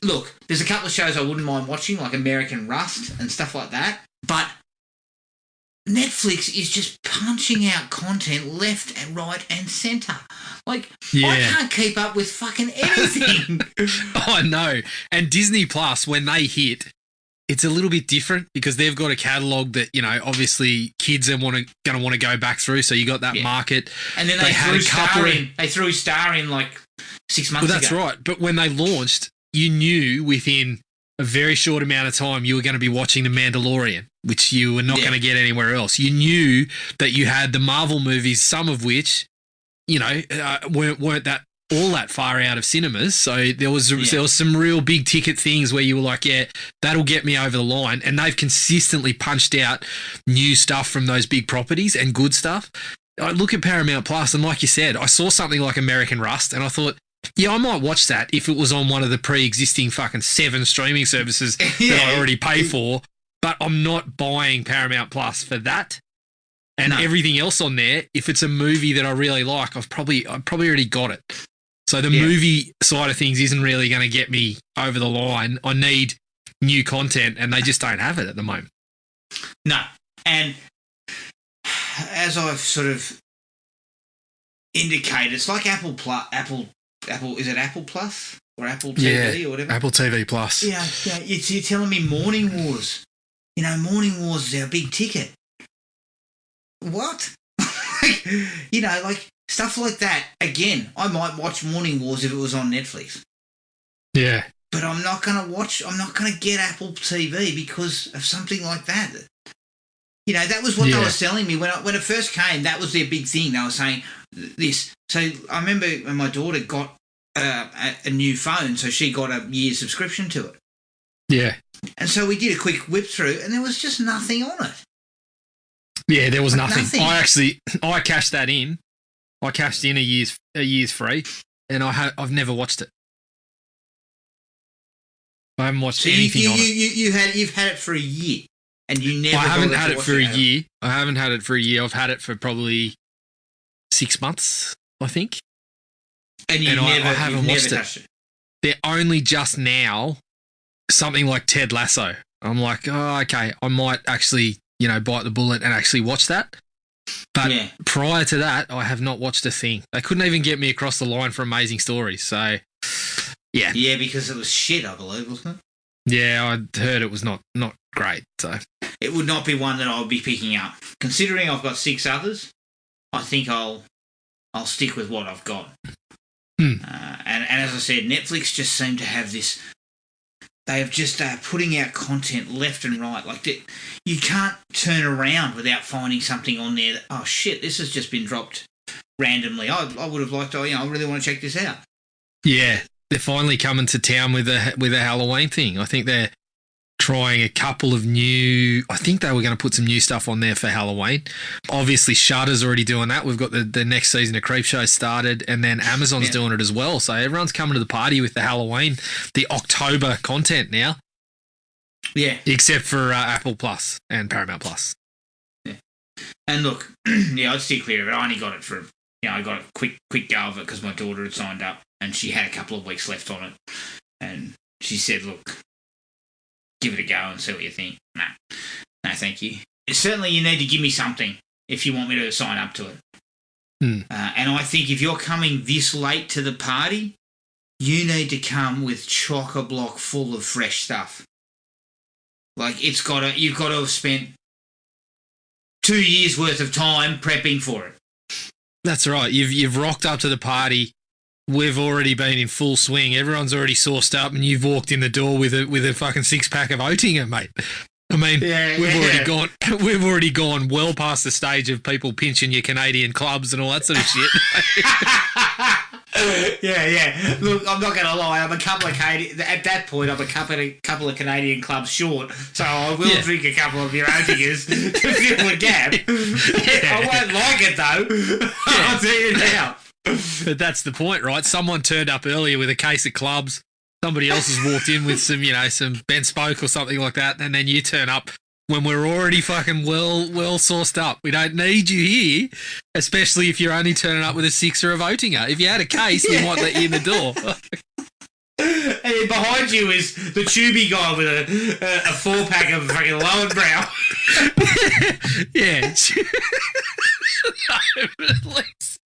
Look, there's a couple of shows I wouldn't mind watching, like American Rust and stuff like that, but Netflix is just punching out content left and right and centre. Like, I can't keep up with fucking anything. I know. And Disney Plus, when they hit, it's a little bit different because they've got a catalogue that, you know, obviously kids are going to want to go back through. So you got that market. And then they threw Star in like 6 months ago. Well, that's right. But when they launched, you knew within a very short amount of time you were going to be watching The Mandalorian, which you were not going to get anywhere else. You knew that you had the Marvel movies, some of which, you know, weren't that all that far out of cinemas. So there was some real big ticket things where you were like, yeah, that'll get me over the line. And they've consistently punched out new stuff from those big properties and good stuff. I look at Paramount Plus, and like you said, I saw something like American Rust, and I thought, yeah, I might watch that if it was on one of the pre-existing fucking 7 streaming services that I already pay for. But I'm not buying Paramount Plus for that. And everything else on there, if it's a movie that I really like, I've probably already got it. So the movie side of things isn't really going to get me over the line. I need new content, and they just don't have it at the moment. No. And as I've sort of indicated, it's like Apple, is it Apple Plus or Apple TV or whatever? Apple TV Plus. Yeah. You're telling me Morning Wars. You know, Morning Wars is our big ticket. What? You know, like stuff like that. Again, I might watch Morning Wars if it was on Netflix. Yeah. But I'm not going to get Apple TV because of something like that. You know, that was what they were selling me. When it first came, that was their big thing. They were saying this. So I remember when my daughter got a new phone, so she got a year's subscription to it. Yeah. And so we did a quick whip through, and there was just nothing on it. Yeah, there was nothing. I cashed that in. I cashed in a year's free, and I've never watched it. I haven't watched anything on it. You've had it for a year, and you never. I haven't had it for a year. I haven't had it for a year. I've had it for probably 6 months, I think. And I haven't watched it. They're only just now something like Ted Lasso. I'm like, oh, okay, I might actually, you know, bite the bullet and actually watch that. But prior to that, I have not watched a thing. They couldn't even get me across the line for Amazing Stories. So, yeah. Yeah, because it was shit, I believe, wasn't it? Yeah, I heard it was not great. So it would not be one that I would be picking up. Considering I've got 6 others, I think I'll stick with what I've got. And as I said, Netflix just seemed to have this They have just putting out content left and right. Like you can't turn around without finding something on there. That, oh shit, this has just been dropped randomly. I would have liked to. I really want to check this out. Yeah, they're finally coming to town with a Halloween thing. I think they're trying a couple of new. I think they were going to put some new stuff on there for Halloween. Obviously, Shudder's already doing that. We've got the next season of Creepshow started, and then Amazon's doing it as well. So everyone's coming to the party with the Halloween, the October content now. Yeah, except for Apple Plus and Paramount Plus. Yeah, and look, I'd steer clear of it. I only got it for I got a quick go of it because my daughter had signed up and she had a couple of weeks left on it, and she said, "Look, give it a go and see what you think." No, thank you. Certainly, you need to give me something if you want me to sign up to it. And I think if you're coming this late to the party, you need to come with chock-a-block full of fresh stuff. Like you've got to have spent 2 years worth of time prepping for it. That's right. You've rocked up to the party. We've already been in full swing. Everyone's already sauced up, and you've walked in the door with a fucking 6-pack of Oettinger, mate. I mean, we've already gone well past the stage of people pinching your Canadian clubs and all that sort of shit. Yeah. Look, I'm not going to lie. I'm a couple of at that point. I'm a couple of Canadian clubs short, so I will drink a couple of your Oettingers to fill the gap. I won't like it though. I'll tell you now. But that's the point, right? Someone turned up earlier with a case of clubs. Somebody else has walked in with some Ben Spoke or something like that, and then you turn up when we're already fucking well sourced up. We don't need you here, especially if you're only turning up with a 6er of Oettinger. If you had a case, we might let you in the door. And behind you is the tubey guy with a 4-pack of fucking Lowenbrow. Yeah. No, but at least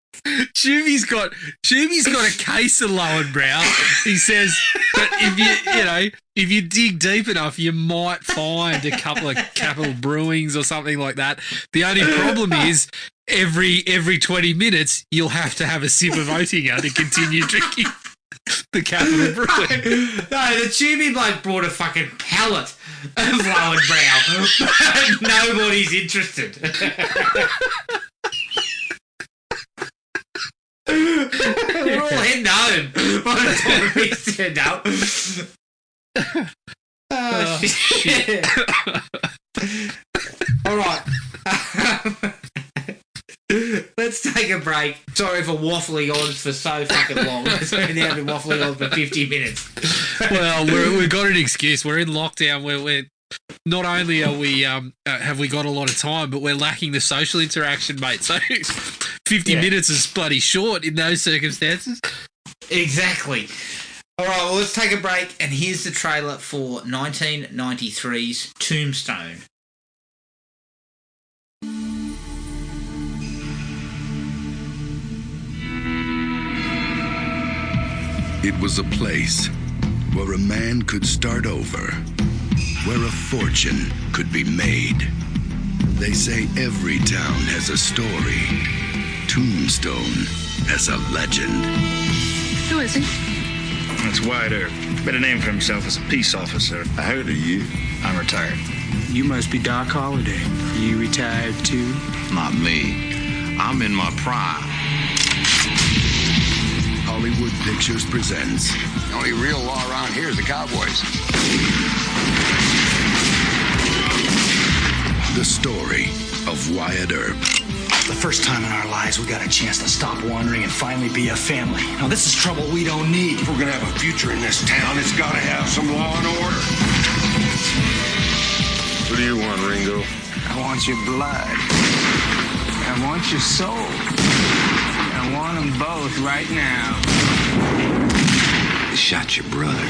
Chubby's got a case of Lowenbrow. He says, but if you dig deep enough, you might find a couple of Capital Brewings or something like that. The only problem is every 20 minutes you'll have to have a sip of Oettinger to continue drinking the Capital Brewing. No, the tubey bloke brought a fucking pallet of Lowenbrow. Nobody's interested. We're all heading home by the time we turned up. Oh, shit. All right. Let's take a break. Sorry for waffling on for so fucking long. Now I've been waffling on for 50 minutes. Well, we've got an excuse. We're in lockdown. We're not only are we have we got a lot of time, but we're lacking the social interaction, mate. So 50 minutes is bloody short in those circumstances. Exactly. All right, well, let's take a break, and here's the trailer for 1993's Tombstone. It was a place where a man could start over, where a fortune could be made. They say every town has a story. Tombstone has a legend. Who is he? That's Wyatt Earp. Made a name for himself as a peace officer. I heard of you. I'm retired. You must be Doc Holliday. You retired too? Not me. I'm in my prime. Hollywood Pictures presents The only real law around here is the Cowboys. the story of Wyatt Earp. The first time in our lives we got a chance to stop wandering and finally be a family. Now this is trouble we don't need. If we're gonna have a future in this town, it's gotta have some law and order. What do you want, Ringo? I want your blood. I want your soul. I want them both right now. You shot your brother.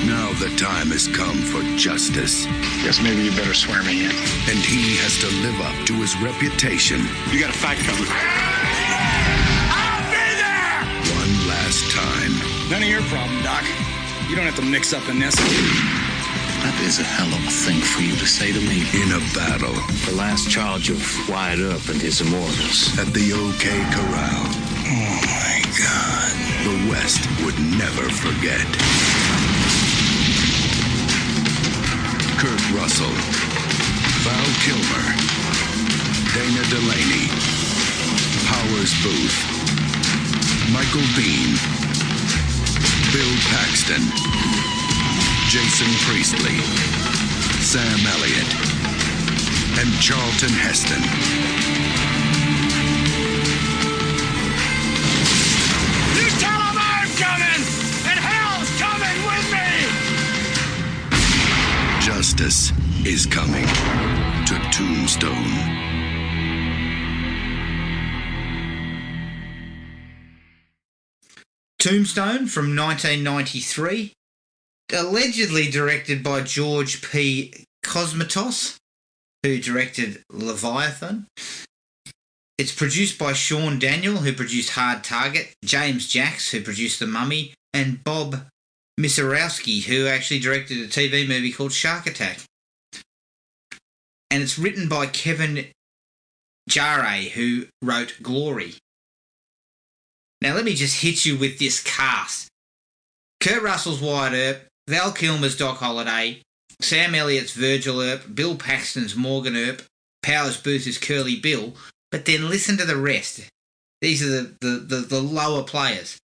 Now the time has come for justice. Guess maybe you better swear me in. And he has to live up to his reputation. You got a fight coming. I'll be there! One last time. None of your problem, Doc. You don't have to mix up in this. That is a hell of a thing for you to say to me. In a battle. The last charge of Wyatt Earp and his immortals. At the OK Corral. Oh, my God. The West would never forget. Russell, Val Kilmer, Dana Delaney, Powers Booth, Michael Bean, Bill Paxton, Jason Priestley, Sam Elliott, and Charlton Heston. You tell them I'm coming, and hell's coming with me! Justice is coming to Tombstone. Tombstone from 1993, allegedly directed by George P. Cosmatos, who directed Leviathan. It's produced by Sean Daniel, who produced Hard Target, James Jacks, who produced The Mummy, and Bob Misarowski, who actually directed a TV movie called Shark Attack. And it's written by Kevin Jarre, who wrote Glory. Now let me just hit you with this cast. Kurt Russell's Wyatt Earp, Val Kilmer's Doc Holliday, Sam Elliott's Virgil Earp, Bill Paxton's Morgan Earp, Powers Booth is Curly Bill, but then listen to the rest. These are the lower players.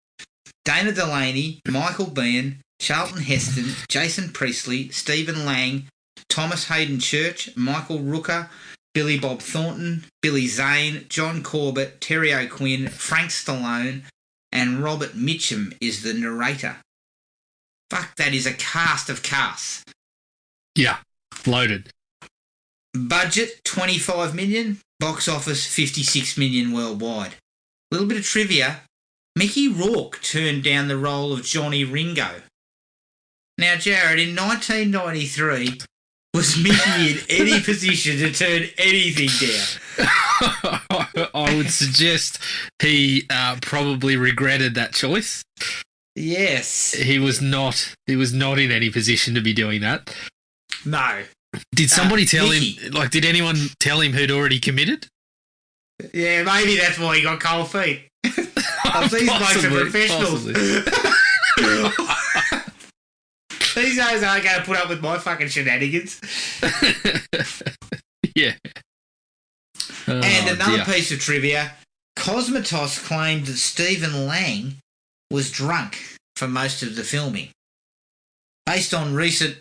Dana Delaney, Michael Bean, Charlton Heston, Jason Priestley, Stephen Lang, Thomas Hayden Church, Michael Rooker, Billy Bob Thornton, Billy Zane, John Corbett, Terry O'Quinn, Frank Stallone, and Robert Mitchum is the narrator. Fuck, that is a cast of casts. Yeah, loaded. Budget, 25 million. Box office, 56 million worldwide. A little bit of trivia. Mickey Rourke turned down the role of Johnny Ringo. Now, Jared, in 1993, was Mickey in any position to turn anything down? I would suggest he probably regretted that choice. Yes. He was not in any position to be doing that. No. Did somebody tell Mickey. him, like, did anyone tell him who'd already committed? Yeah, maybe that's why he got cold feet. These blokes are professionals. These guys aren't going to put up with my fucking shenanigans. Yeah. And another piece of trivia, Cosmatos claimed that Stephen Lang was drunk for most of the filming. Based on recent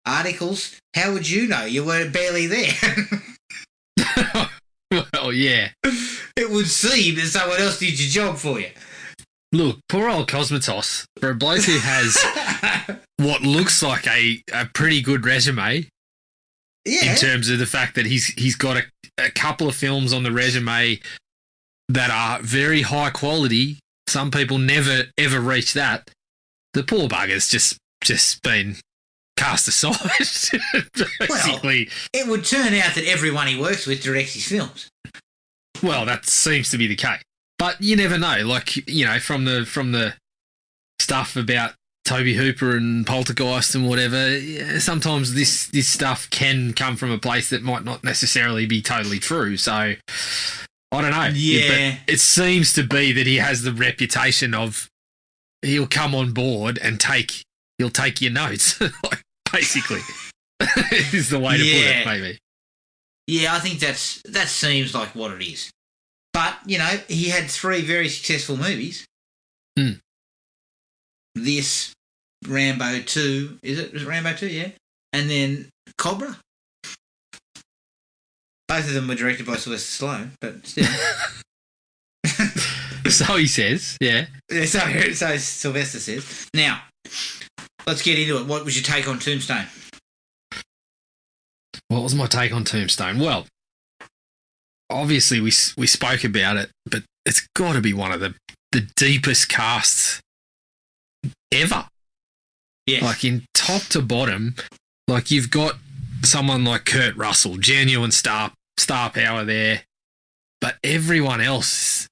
articles, how would you know? You were barely there. Well, yeah. It would seem that someone else did your job for you. Look, poor old Cosmatos, for a bloke who has what looks like a pretty good resume, in terms of the fact that he's got a couple of films on the resume that are very high quality. Some people never ever reach that. The poor bugger's just been cast aside. Basically, well, it would turn out that everyone he works with directs his films. Well, that seems to be the case. But you never know. Like, you know, from the stuff about Toby Hooper and Poltergeist and whatever, sometimes this stuff can come from a place that might not necessarily be totally true. So, I don't know. Yeah. But it seems to be that he has the reputation of he'll come on board and he'll take your notes, like, basically, is the way to put it, maybe. Yeah, I think that seems like what it is. But, you know, he had 3 very successful movies. This, Rambo 2, is it? Was it Rambo 2? Yeah. And then Cobra. Both of them were directed by Sylvester Stallone, but still. So he says, yeah. So Sylvester says. Now, let's get into it. What was your take on Tombstone? What was my take on Tombstone? Well, obviously we spoke about it, but it's got to be one of the deepest casts ever. Yeah. Like, in top to bottom, like, you've got someone like Kurt Russell, genuine star power there, but everyone else,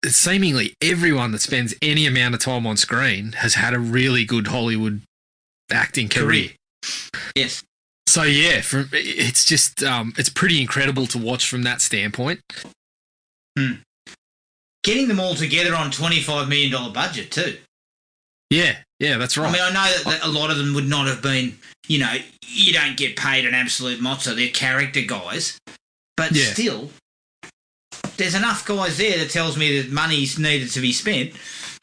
seemingly everyone that spends any amount of time on screen has had a really good Hollywood acting career. Yes. So yeah, it's just it's pretty incredible to watch from that standpoint. Getting them all together on $25 million budget too. Yeah, that's right. I mean, I know that a lot of them would not have been, you don't get paid an absolute mozza. They're character guys. But still, there's enough guys there that tells me that money's needed to be spent.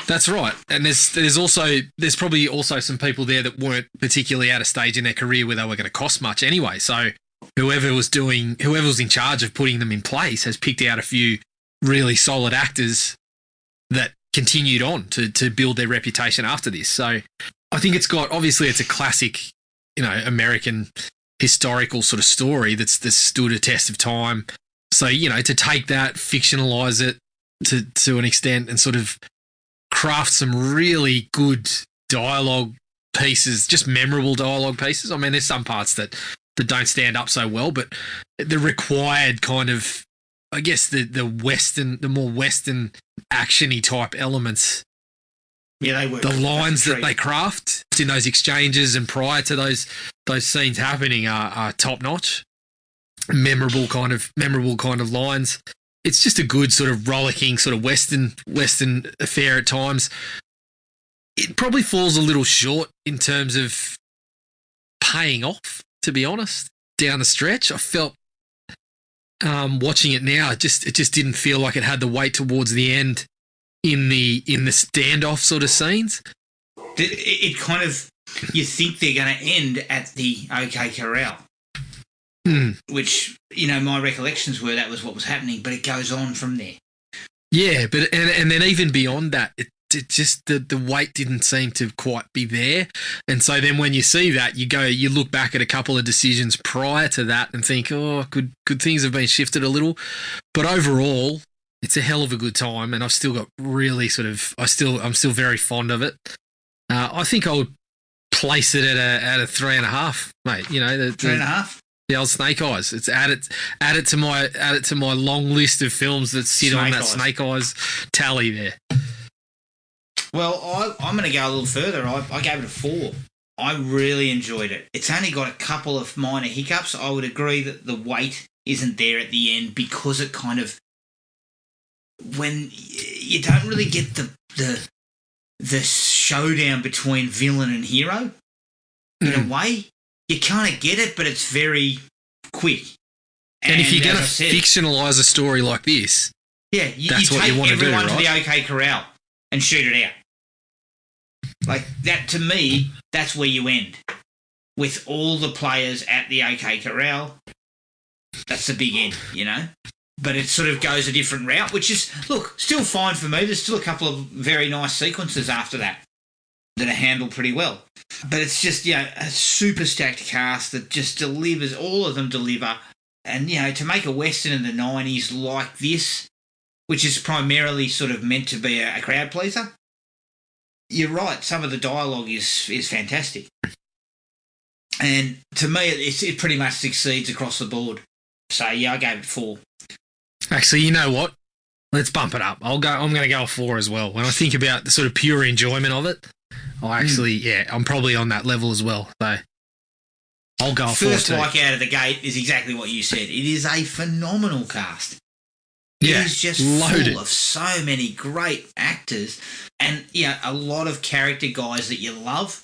That's right. And there's probably also some people there that weren't particularly at a stage in their career where they were going to cost much anyway. So whoever was in charge of putting them in place has picked out a few really solid actors that continued on to build their reputation after this. So I think it's a classic, American historical sort of story that's stood a test of time. So, to take that, fictionalize it to an extent and sort of craft some really good dialogue pieces, just memorable dialogue pieces. I mean, there's some parts that don't stand up so well, but the required kind of, I guess, the more Western action-y type elements. Yeah, they work. The lines that they craft in those exchanges and prior to those scenes happening are top notch. Memorable kind of lines. It's just a good sort of rollicking sort of Western affair at times. It probably falls a little short in terms of paying off, to be honest, down the stretch. I felt watching it now, it just didn't feel like it had the weight towards the end in the standoff sort of scenes. It kind of, you think they're going to end at the OK Corral. Which, my recollections were that was what was happening, but it goes on from there. Yeah, but and then even beyond that, it just the weight didn't seem to quite be there. And so then when you see that, you look back at a couple of decisions prior to that and think, oh, could things have been shifted a little? But overall, it's a hell of a good time, and I've still got really I'm still very fond of it. I think I would place it at a 3.5, mate. 3.5. The old Snake Eyes. It's add it to my long list of films that sit on that Snake Eyes tally there. Well, I'm going to go a little further. I gave it a 4. I really enjoyed it. It's only got a couple of minor hiccups. I would agree that the weight isn't there at the end because it kind of, when you don't really get the showdown between villain and hero in a way. You kind of get it, but it's very quick. And if you're going to fictionalise a story like this, that's what you want to do, right? Everyone to the OK Corral and shoot it out. Like that, to me, that's where you end. With all the players at the OK Corral, that's the big end, But it sort of goes a different route, which is, look, still fine for me. There's still a couple of very nice sequences after that are handled pretty well. But it's just, a super stacked cast that just delivers, all of them deliver. And, to make a Western in the 90s like this, which is primarily sort of meant to be a crowd pleaser, you're right, some of the dialogue is fantastic. And to me, it pretty much succeeds across the board. So, I gave it 4. Actually, you know what? Let's bump it up. I'm going to go a 4 as well. When I think about the sort of pure enjoyment of it, I'm probably on that level as well. So I'll go a 4 too. First like out of the gate is exactly what you said. It is a phenomenal cast. It is just loaded. Full of so many great actors and, a lot of character guys that you love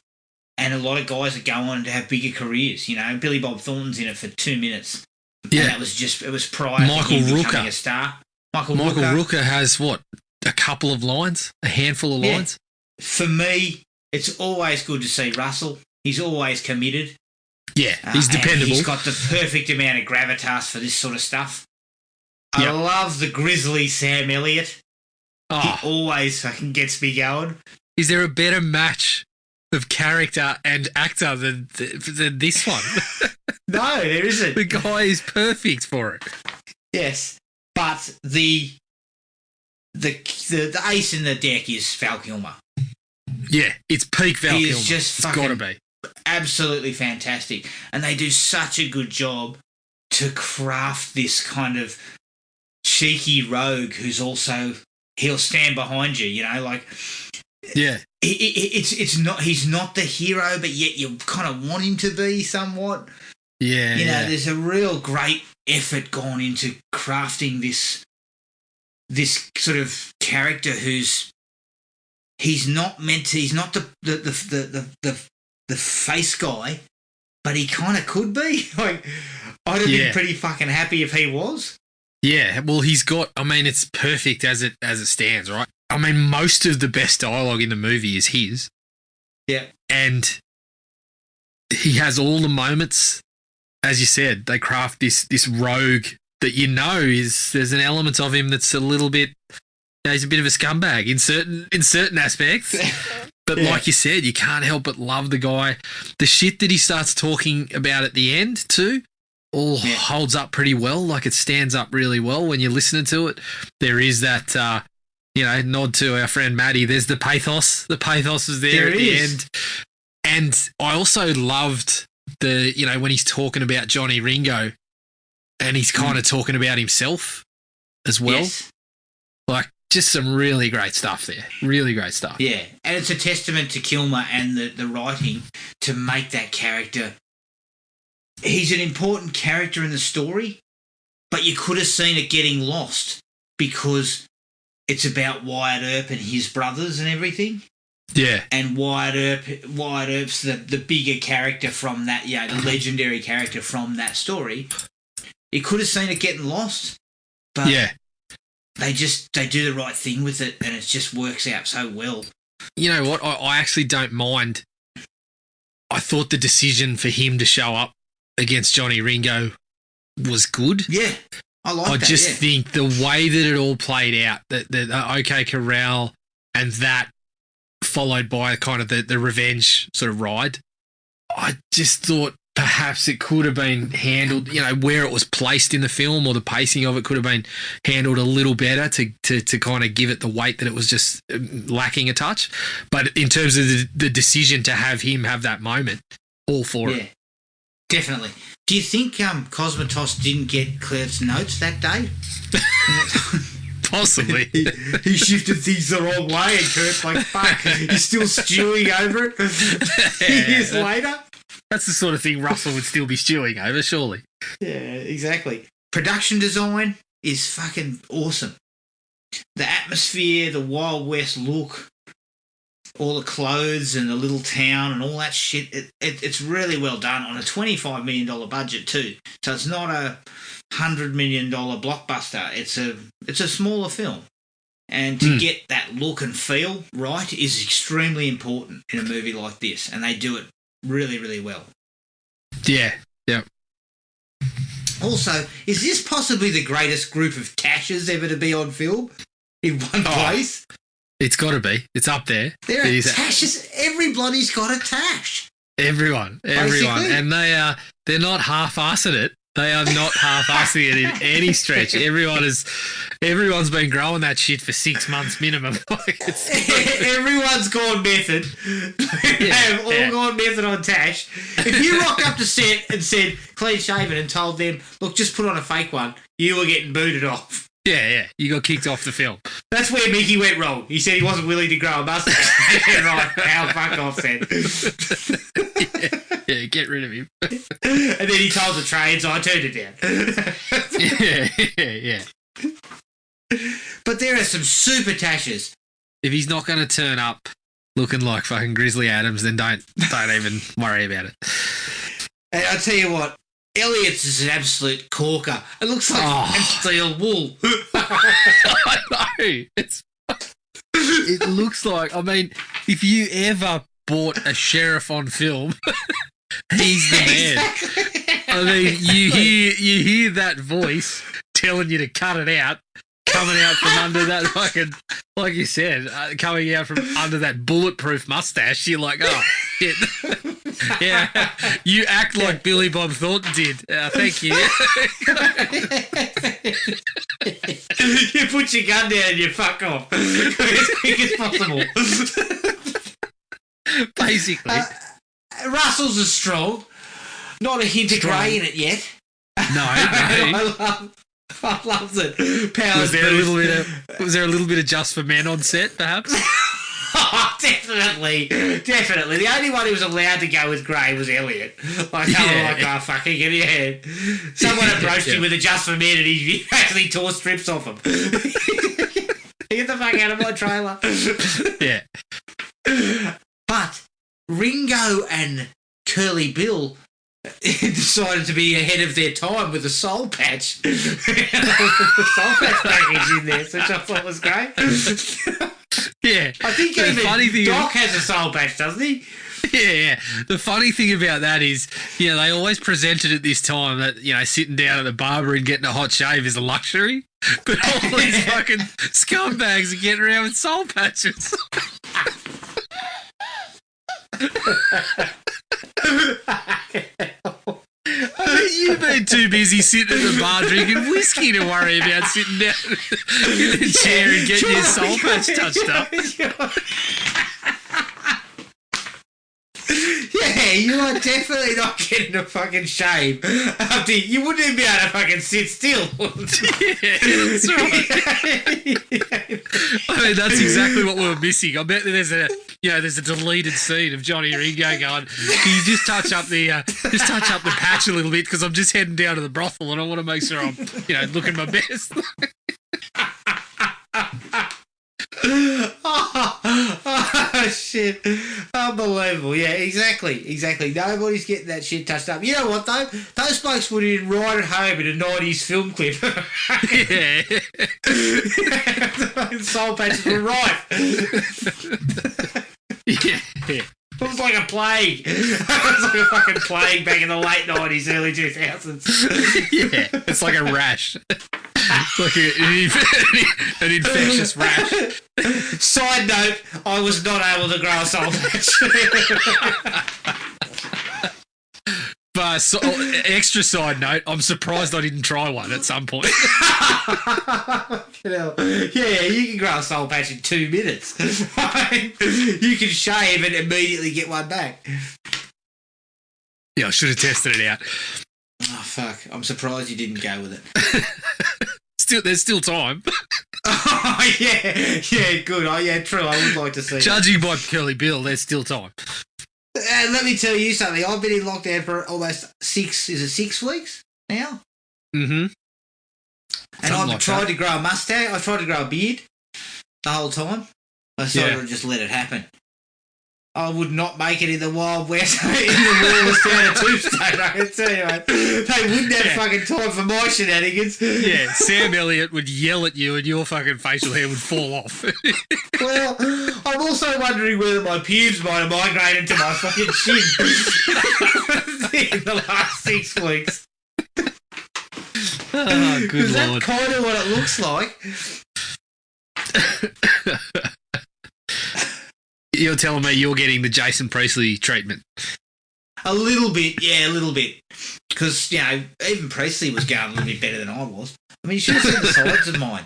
and a lot of guys that go on to have bigger careers. Billy Bob Thornton's in it for 2 minutes. Yeah. And it was prior to him becoming a star. Michael Rooker has, a couple of lines? A handful of lines? For me, it's always good to see Russell. He's always committed. Yeah, he's dependable. He's got the perfect amount of gravitas for this sort of stuff. I love the grizzly Sam Elliott. He always fucking gets me going. Is there a better match of character and actor than this one? No, there isn't. The guy is perfect for it. Yes, but the ace in the deck is Val Kilmer. Yeah, it's peak Val Kilmer. He's just it's got to be absolutely fantastic, and they do such a good job to craft this kind of cheeky rogue who's also he'll stand behind you. It's not he's not the hero, but yet you kind of want him to be somewhat. Yeah, there's a real great effort gone into crafting this sort of character who's he's not meant to. He's not the face guy, but he kind of could be. Like, I'd have been pretty fucking happy if he was. Yeah, well, he's got. I mean, it's perfect as it stands, right? I mean, most of the best dialogue in the movie is his. Yeah, and he has all the moments. As you said, they craft this rogue that there's an element of him that's a little bit. He's a bit of a scumbag in certain aspects. But like you said, you can't help but love the guy. The shit that he starts talking about at the end too. Holds up pretty well. Like, it stands up really well when you're listening to it. There is that, nod to our friend Maddie. There's the pathos. The pathos is there at the end. And I also loved when he's talking about Johnny Ringo and he's kind of talking about himself as well. Yes. Like, just some really great stuff there. Really great stuff. Yeah. And it's a testament to Kilmer and the writing to make that character. He's an important character in the story, but you could have seen it getting lost because it's about Wyatt Earp and his brothers and everything. Yeah. And Wyatt Earp's the bigger character from that, the legendary character from that story. You could have seen it getting lost, but they do the right thing with it, and it just works out so well. You know what? I actually don't mind. I thought the decision for him to show up against Johnny Ringo was good. Yeah, I like that. I just think the way that it all played out, the OK Corral and that followed by kind of the revenge sort of ride, I just thought perhaps it could have been handled, where it was placed in the film or the pacing of it could have been handled a little better to kind of give it the weight that it was just lacking a touch. But in terms of the decision to have him have that moment, all for it. Definitely. Do you think Cosmatos didn't get Kurt's notes that day? Possibly. he shifted things the wrong way, and Kurt's like, fuck, he's still stewing over it years later. That's the sort of thing Russell would still be stewing over, surely. Yeah, exactly. Production design is fucking awesome. The atmosphere, the Wild West look, all the clothes and the little town and all that shit, it's really well done on a $25 million budget too. So it's not a $100 million blockbuster. It's a smaller film. And to get that look and feel right is extremely important in a movie like this. And they do it really, really well. Yeah. Yep. Also, is this possibly the greatest group of Tashes ever to be on film in one place? It's got to be. It's up there. There are Tashes. Everybody's got a Tash. Everyone. Basically. And they're not half-assing it. They are not half-assing it in any stretch. Everyone's been growing that shit for 6 months minimum. Everyone's gone method. They have all gone method on Tash. If you rock up to set and said clean shaven and told them, look, just put on a fake one, you were getting booted off. Yeah. You got kicked off the film. That's where Mickey went wrong. He said he wasn't willing to grow a mustache. Right, our fuck off then. Yeah, get rid of him. And then he told the trades, I turned it down. Yeah. But there are some super Tashes. If he's not going to turn up looking like fucking Grizzly Adams, then don't even worry about it. And I'll tell you what, Elliot's is an absolute corker. It looks like steel wool. I know. It looks like, I mean, if you ever bought a sheriff on film, he's the man. Exactly. I mean, you hear that voice telling you to cut it out, coming out from under that fucking, like you said, coming out from under that bulletproof mustache. You're like, oh, shit. Yeah, you act like Billy Bob Thornton did. Thank you. You put your gun down and you fuck off as quick as possible. Basically. Russell's is strong. Not a hint of grey in it yet. No. I love it. Was there a little bit of Just for Men on set, perhaps? Oh, definitely. The only one who was allowed to go with grey was Elliot. Like, fucking get your head. Someone approached him with a Just for Men and he actually tore strips off him. He Get the fuck out of my trailer. Yeah. But Ringo and Curly Bill decided to be ahead of their time with the soul patch. The soul patch package in there, which I thought was great. Yeah. I think even Doc has a soul patch, doesn't he? Yeah. The funny thing about that is, they always presented at this time that, sitting down at the barber and getting a hot shave is a luxury. But all these fucking scumbags are getting around with soul patches. You've been too busy sitting at the bar drinking whiskey to worry about sitting down in the chair and getting your soul patch touched up. Yeah, you are definitely not getting a fucking shave. You wouldn't even be able to fucking sit still. Yeah, that's right. I mean, that's exactly what we were missing. I bet there's a deleted scene of Johnny Ringo going, "Can you just touch up the patch a little bit because I'm just heading down to the brothel and I want to make sure I'm looking my best." Oh, shit. Unbelievable. Yeah, exactly. Nobody's getting that shit touched up. You know what, though? Those blokes would have been right at home in a 90s film clip. Yeah. The soul patches were rife. Yeah. It was like a plague. It was like a fucking plague back in the late 90s, early 2000s. Yeah, it's like a rash. It's like an infectious rash. Side note, I was not able to grow a soul patch. But extra side note, I'm surprised I didn't try one at some point. Yeah, you can grow a soul patch in 2 minutes. You can shave and immediately get one back. Yeah, I should have tested it out. Oh, fuck. I'm surprised you didn't go with it. There's still time. Oh, yeah, good. Oh, yeah, true. I would like to see Judging by Curly Bill, there's still time. Let me tell you something. I've been in lockdown for almost 6 weeks now? Mm-hmm. And I've tried to grow a mustache. I've tried to grow a beard the whole time. I decided to just let it happen. I would not make it in the Wild West, in the wilderness down at Tombstone, I can tell you, mate. They wouldn't have fucking time for my shenanigans. Yeah, Sam Elliott would yell at you and your fucking facial hair would fall off. Well, I'm also wondering whether my pubes might have migrated to my fucking chin in the last 6 weeks. Oh, good Is Lord. that kind of what it looks like? You're telling me you're getting the Jason Priestley treatment? A little bit. Because, even Priestley was going a little bit better than I was. I mean, you should have seen the sides of mine.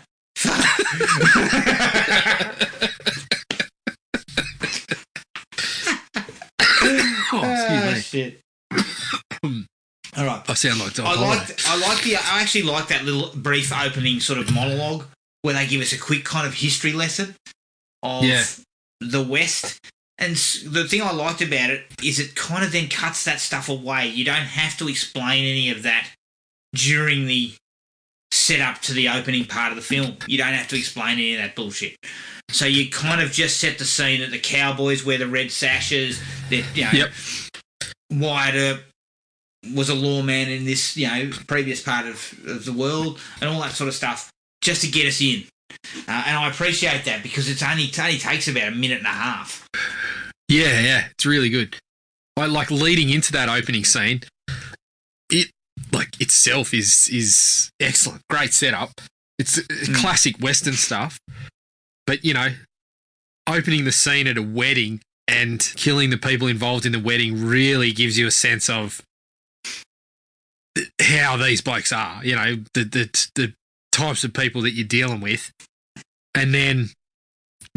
Shit. All right. I sound like Doc I actually like that little brief opening sort of monologue where they give us a quick kind of history lesson of the West. And the thing I liked about it is it kind of then cuts that stuff away. You don't have to explain any of that during the setup to the opening part of the film. You don't have to explain any of that bullshit. So you kind of just set the scene that the cowboys wear the red sashes. That Wyatt Earp was a lawman in this previous part of the world and all that sort of stuff just to get us in. And I appreciate that because it only takes about a minute and a half. Yeah, it's really good. I like leading into that opening scene. It itself is excellent, great setup. It's classic Western stuff, but opening the scene at a wedding and killing the people involved in the wedding really gives you a sense of how these blokes are. The types of people that you're dealing with, and then.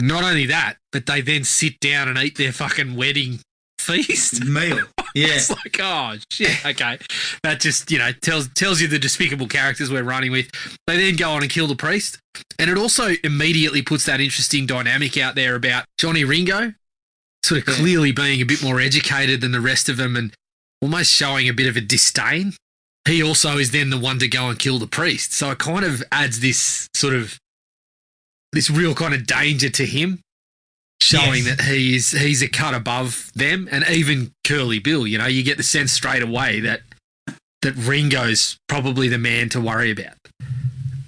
Not only that, but they then sit down and eat their fucking wedding feast. Meal. Yeah. It's like, oh, shit, okay. That just, tells you the despicable characters we're running with. They then go on and kill the priest. And it also immediately puts that interesting dynamic out there about Johnny Ringo sort of clearly being a bit more educated than the rest of them and almost showing a bit of a disdain. He also is then the one to go and kill the priest. So it kind of adds this sort of this real kind of danger to him, showing that he's a cut above them, and even Curly Bill. You know, you get the sense straight away that Ringo's probably the man to worry about.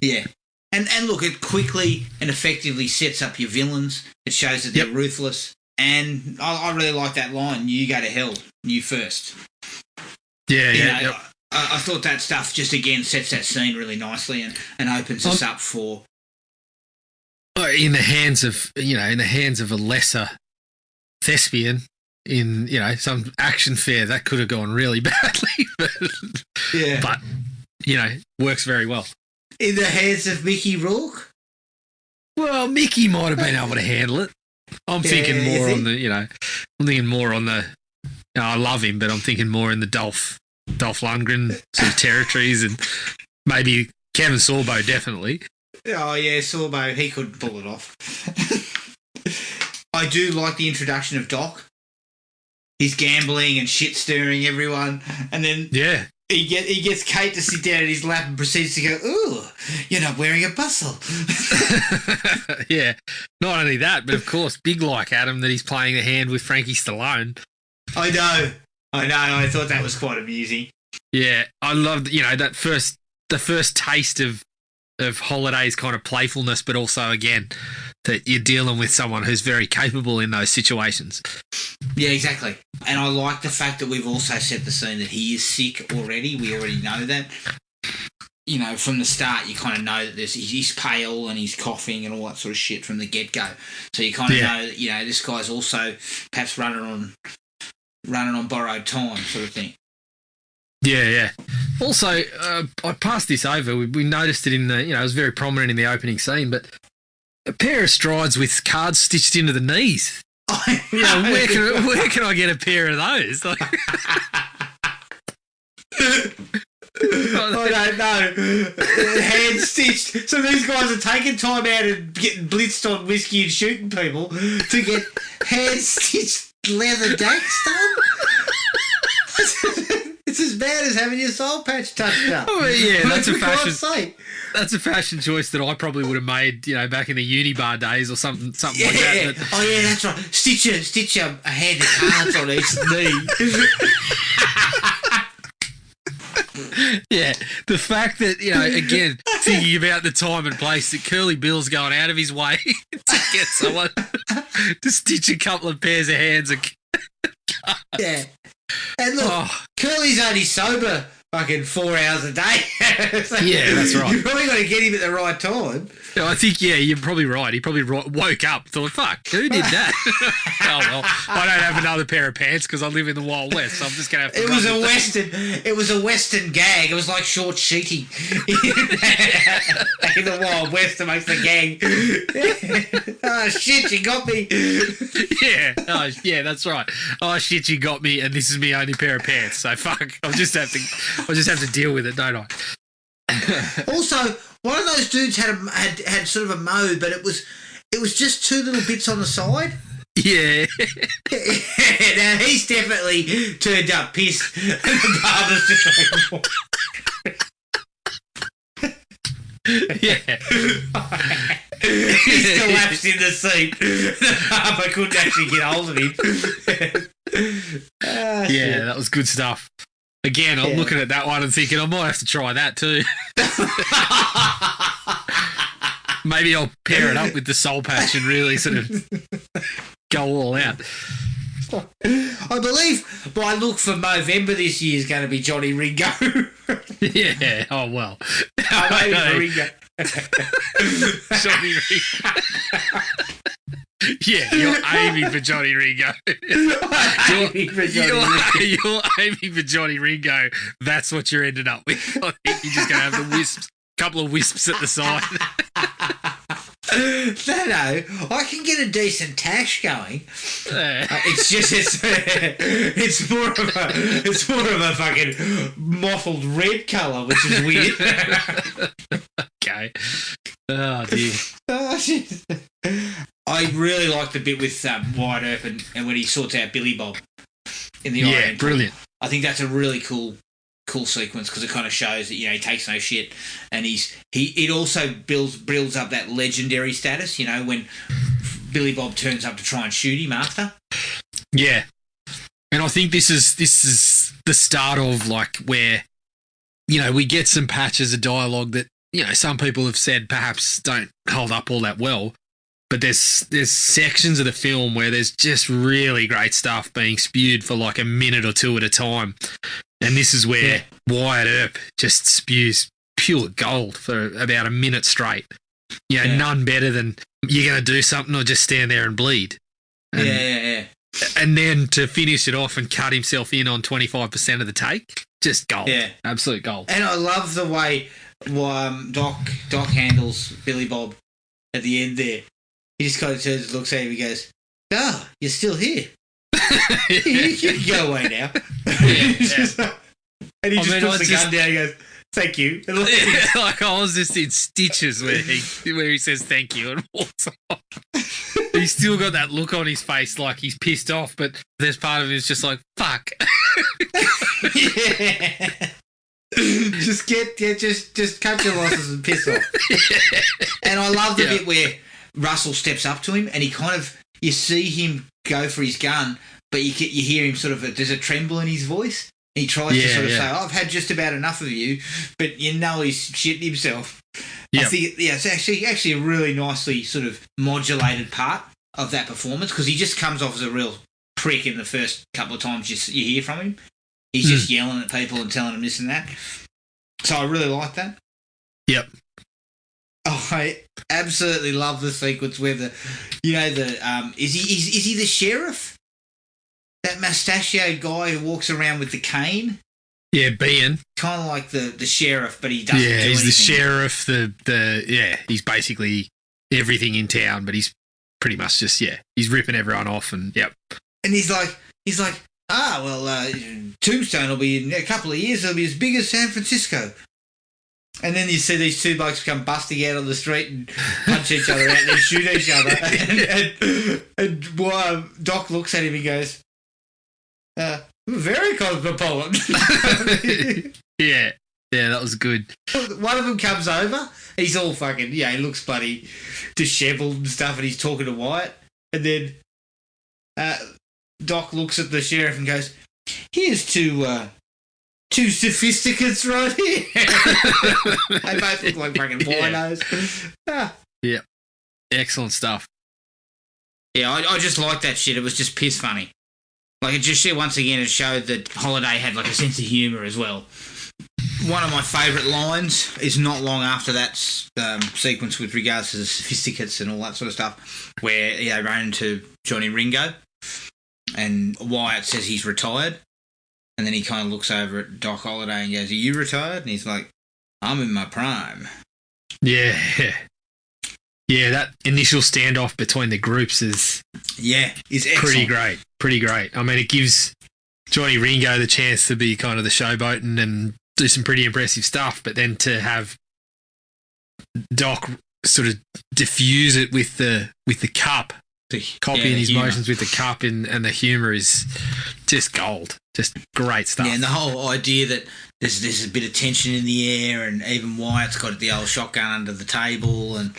Yeah. And look, it quickly and effectively sets up your villains. It shows that they're ruthless. And I really like that line, you go to hell, you first. Yeah, I thought that stuff just, again, sets that scene really nicely and opens us up for... In the hands of a lesser thespian in, some action fair, that could have gone really badly. But, works very well. In the hands of Mickey Rourke? Well, Mickey might have been able to handle it. I'm thinking more on the, I love him, but I'm thinking more in the Dolph Lundgren sort of territories, and maybe Kevin Sorbo, definitely. Oh, yeah, Sorbo, he couldn't pull it off. I do like the introduction of Doc. He's gambling and shit-stirring everyone, and then... Yeah. He gets Kate to sit down in his lap and proceeds to go, ooh, you're not wearing a bustle. Yeah. Not only that, but of course, big like Adam that he's playing the hand with Frankie Stallone. I know. I thought that was quite amusing. Yeah. I loved, the first taste of Holiday's kind of playfulness, but also, again, that you're dealing with someone who's very capable in those situations. Yeah, exactly. And I like the fact that we've also set the scene that he is sick already. We already know that. From the start, you kind of know that he's pale and he's coughing and all that sort of shit from the get-go. So you kind of know that, this guy's also perhaps running on borrowed time sort of thing. Yeah. Also, I passed this over. We noticed it in the, it was very prominent in the opening scene, but a pair of strides with cards stitched into the knees. Where can I get a pair of those? Like, I don't know. Hand stitched. So these guys are taking time out and getting blitzed on whiskey and shooting people to get hand stitched leather dacks done. It's as bad as having your soul patch touched up. Oh, yeah, that's a fashion. That's a fashion choice that I probably would have made, back in the uni bar days or something like that. But... Oh yeah, that's right. Stitch a hand of cards on each knee. Yeah, the fact that, again, thinking about the time and place that Curly Bill's going out of his way to get someone to stitch a couple of pairs of hands. Yeah. And look, Curly's only sober fucking 4 hours a day. So yeah, that's right. You probably got to get him at the right time. I think, you're probably right. He probably woke up, thought, fuck, who did that? Oh, well, I don't have another pair of pants because I live in the Wild West, so I'm just going to have to... It was a Western gag. It was like short sheeting in the Wild West amongst the gang. Oh, shit, you got me. Yeah. Oh, yeah, that's right. Oh, shit, you got me, and this is my only pair of pants, so fuck. I'll just have to deal with it, don't I? Also, one of those dudes had sort of a mode, but it was just two little bits on the side. Yeah. Now he's definitely turned up pissed, and the barber's just like, yeah. He's collapsed in the seat. The barber couldn't actually get hold of him. Yeah, that was good stuff. Again, I'm looking at that one and thinking I might have to try that too. Maybe I'll pair it up with the soul patch and really sort of go all out. I believe my look for Movember this year is going to be Johnny Ringo. Yeah. Oh, well. I'm aiming for Ringo. Johnny Ringo. Yeah, you're aiming for Johnny Ringo. You're aiming for Johnny Ringo. That's what you're ending up with. I think you're just going to have the wisps, couple of wisps at the side. No, I can get a decent tash going. It's just it's more of a fucking mottled red colour, which is weird. Okay. Oh dear. I really like the bit with Wyatt Earp and when he sorts out Billy Bob in the Orient. Brilliant. I think that's a really cool cool sequence because it kind of shows that he takes no shit, and it also builds up that legendary status. When Billy Bob turns up to try and shoot him after. Yeah, and I think this is the start of like where we get some patches of dialogue that some people have said perhaps don't hold up all that well. But there's sections of the film where there's just really great stuff being spewed for like a minute or two at a time. And this is where Wyatt Earp just spews pure gold for about a minute straight. None better than you're going to do something or just stand there and bleed. And, And then to finish it off and cut himself in on 25% of the take, just gold. Yeah. Absolute gold. And I love the way Doc handles Billy Bob at the end there. He just kind of turns and looks at him and goes, you're still here. You can go away now. And he puts the gun down and goes, thank you. Like I was just in stitches where he says thank you and walks off. He's still got that look on his face like he's pissed off, but there's part of him is just like, fuck. Just cut your losses and piss off. And I love the bit where Russell steps up to him and he kind of, you see him go for his gun, but you hear him sort of, there's a tremble in his voice. He tries to sort of say, I've had just about enough of you, but he's shitting himself. Yep. I think it's actually a really nicely sort of modulated part of that performance because he just comes off as a real prick in the first couple of times you hear from him. He's just yelling at people and telling them this and that. So I really like that. Yep. Oh, I absolutely love the sequence where is he the sheriff? That mustachioed guy who walks around with the cane? Yeah, Bean. Kind of like the sheriff, but he doesn't do anything. Yeah, he's the sheriff, he's basically everything in town, but he's pretty much just, he's ripping everyone off and, yep. And he's like, Tombstone will be, in a couple of years, it'll be as big as San Francisco. And then you see these two blokes come busting out on the street and punch each other out and then shoot each other. And Doc looks at him and goes, very cosmopolitan. Yeah, that was good. One of them comes over. He's all fucking, he looks bloody dishevelled and stuff, and he's talking to Wyatt. And then Doc looks at the sheriff and goes, here's two sophisticates right here. They both look like fucking winos. Yeah. Excellent stuff. Yeah, I just like that shit. It was just piss funny. Like, it just, once again, it showed that Holiday had, like, a sense of humour as well. One of my favourite lines is not long after that sequence with regards to the sophisticates and all that sort of stuff, where they run into Johnny Ringo, and Wyatt says he's retired, and then he kind of looks over at Doc Holliday and goes, are you retired? And he's like, I'm in my prime. Yeah. Yeah, that initial standoff between the groups is excellent. Pretty great. I mean, it gives Johnny Ringo the chance to be kind of the showboating and do some pretty impressive stuff, but then to have Doc sort of diffuse it with the cup, copying his motions with the cup, and the humour is just gold. Just great stuff. Yeah, and the whole idea that there's a bit of tension in the air, and even Wyatt's got the old shotgun under the table, and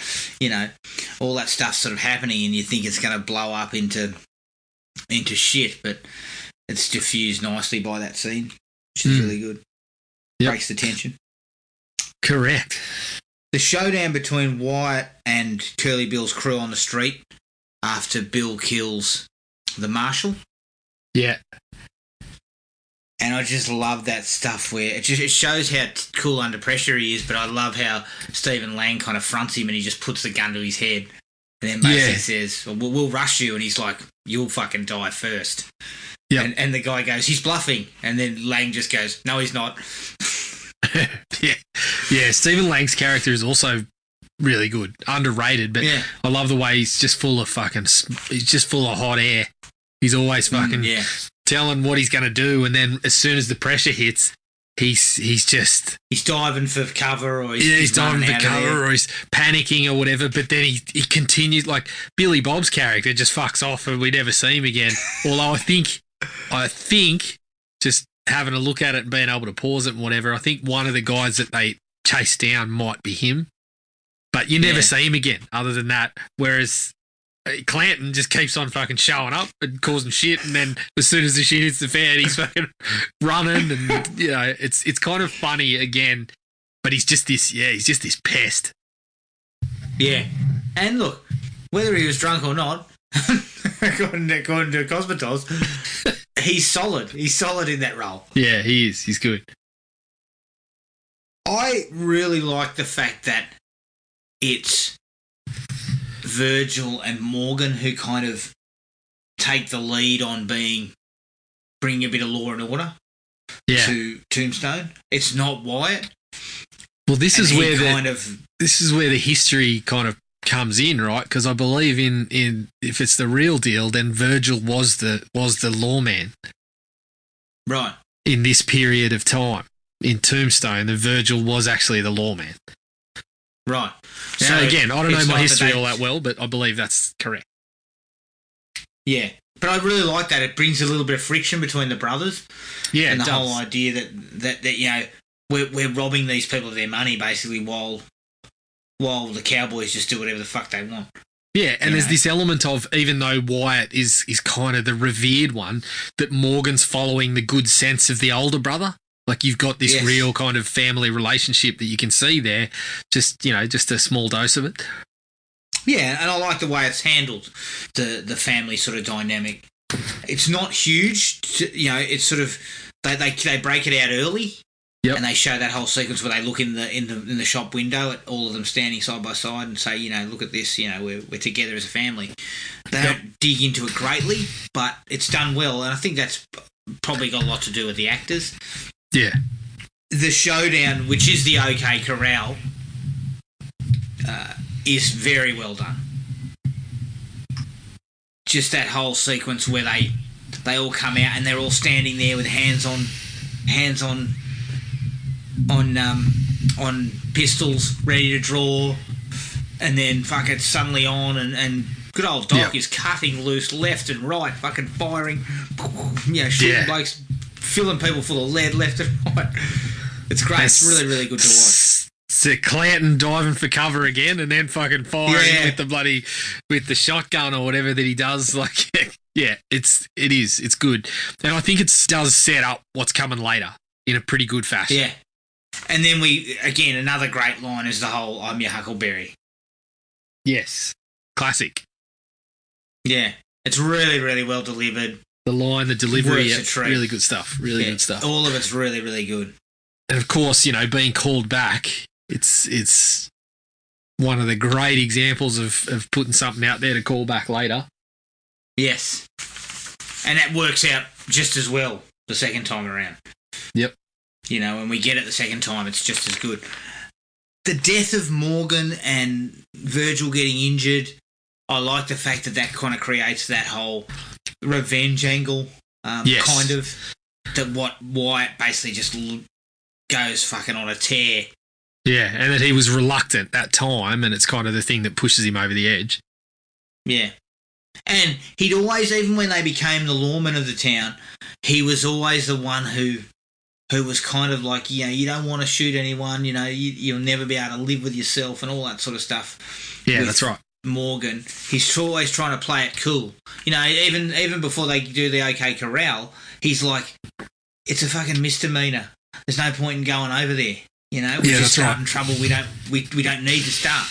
all that stuff sort of happening, and you think it's going to blow up into shit, but it's diffused nicely by that scene, which is really good. Yep. Breaks the tension. Correct. The showdown between Wyatt and Curly Bill's crew on the street after Bill kills the marshal. Yeah. And I just love that stuff where it shows how cool under pressure he is, but I love how Stephen Lang kind of fronts him and he just puts the gun to his head and then basically says, well, we'll rush you, and he's like, you'll fucking die first. Yeah. And the guy goes, he's bluffing, and then Lang just goes, no, he's not. Yeah, Stephen Lang's character is also really good, underrated, but I love the way he's just full of hot air. He's always fucking telling what he's going to do, and then as soon as the pressure hits, he's diving for cover, or he's diving for cover, or he's panicking or whatever. But then he continues. Like Billy Bob's character just fucks off, and we never see him again. Although I think just having a look at it and being able to pause it and whatever, I think one of the guys that they chased down might be him. But you never see him again other than that. Whereas Clanton just keeps on fucking showing up and causing shit, and then as soon as the shit hits the fan, he's fucking running, and it's kind of funny again. But he's just this pest. Yeah, and look, whether he was drunk or not, according to Cosmatos, he's solid. He's solid in that role. Yeah, he is. He's good. I really like the fact that it's Virgil and Morgan who kind of take the lead on bringing a bit of law and order to Tombstone. It's not Wyatt. Well, this is where the history kind of comes in, right? Because I believe in if it's the real deal, then Virgil was the lawman, right? In this period of time in Tombstone, the Virgil was actually the lawman. Right. So again, I don't know my history all that well, but I believe that's correct. Yeah, but I really like that. It brings a little bit of friction between the brothers. Yeah, and the whole idea that we're robbing these people of their money basically while the Cowboys just do whatever the fuck they want. Yeah, and there's this element of, even though Wyatt is kind of the revered one, that Morgan's following the good sense of the older brother. Like, you've got this real kind of family relationship that you can see there, just a small dose of it. Yeah, and I like the way it's handled, the family sort of dynamic. It's not huge, it's sort of, they break it out early. Yep. And they show that whole sequence where they look in the shop window at all of them standing side by side and say, look at this, we're together as a family. They don't dig into it greatly, but it's done well, and I think that's probably got a lot to do with the actors. Yeah. The showdown, which is the OK Corral, is very well done. Just that whole sequence where they all come out and they're all standing there with hands on pistols, ready to draw, and then fucking suddenly on, and good old Doc is cutting loose left and right, fucking firing, shooting blokes, filling people full of lead left and right. It's great. It's really, really good to watch. So Clanton diving for cover again, and then fucking firing with the shotgun or whatever that he does. Like, it's good, and I think it does set up what's coming later in a pretty good fashion. Yeah. And then another great line is the whole "I'm your Huckleberry." Yes. Classic. Yeah. It's really, really well delivered. The line, the delivery, really good stuff. Really good stuff. All of it's really, really good. And of course, being called back, it's one of the great examples of putting something out there to call back later. Yes. And that works out just as well the second time around. Yep. When we get it the second time, it's just as good. The death of Morgan and Virgil getting injured, I like the fact that kind of creates that whole revenge angle, kind of, that what Wyatt basically just goes fucking on a tear. Yeah, and that he was reluctant that time, and it's kind of the thing that pushes him over the edge. Yeah. And he'd always, even when they became the lawman of the town, he was always the one who was kind of like, you don't want to shoot anyone, you'll never be able to live with yourself and all that sort of stuff. Yeah, that's right. Morgan, he's always trying to play it cool. Even before they do the OK Corral, he's like, it's a fucking misdemeanor. There's no point in going over there. We're just starting trouble. We don't need to start.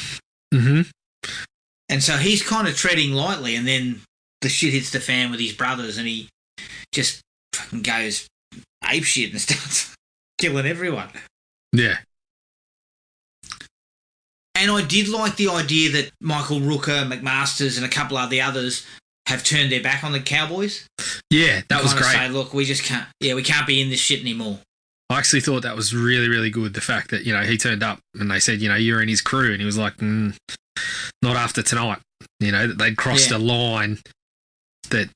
Mm-hmm. And so he's kind of treading lightly, and then the shit hits the fan with his brothers, and he just fucking goes apeshit and starts killing everyone. Yeah. And I did like the idea that Michael Rooker, McMasters, and a couple of the others have turned their back on the Cowboys. Yeah, that was great. Say, look, we just can't. Yeah, we can't be in this shit anymore. I actually thought that was really, really good. The fact that he turned up and they said, you're in his crew, and he was like, not after tonight. They'd crossed a line that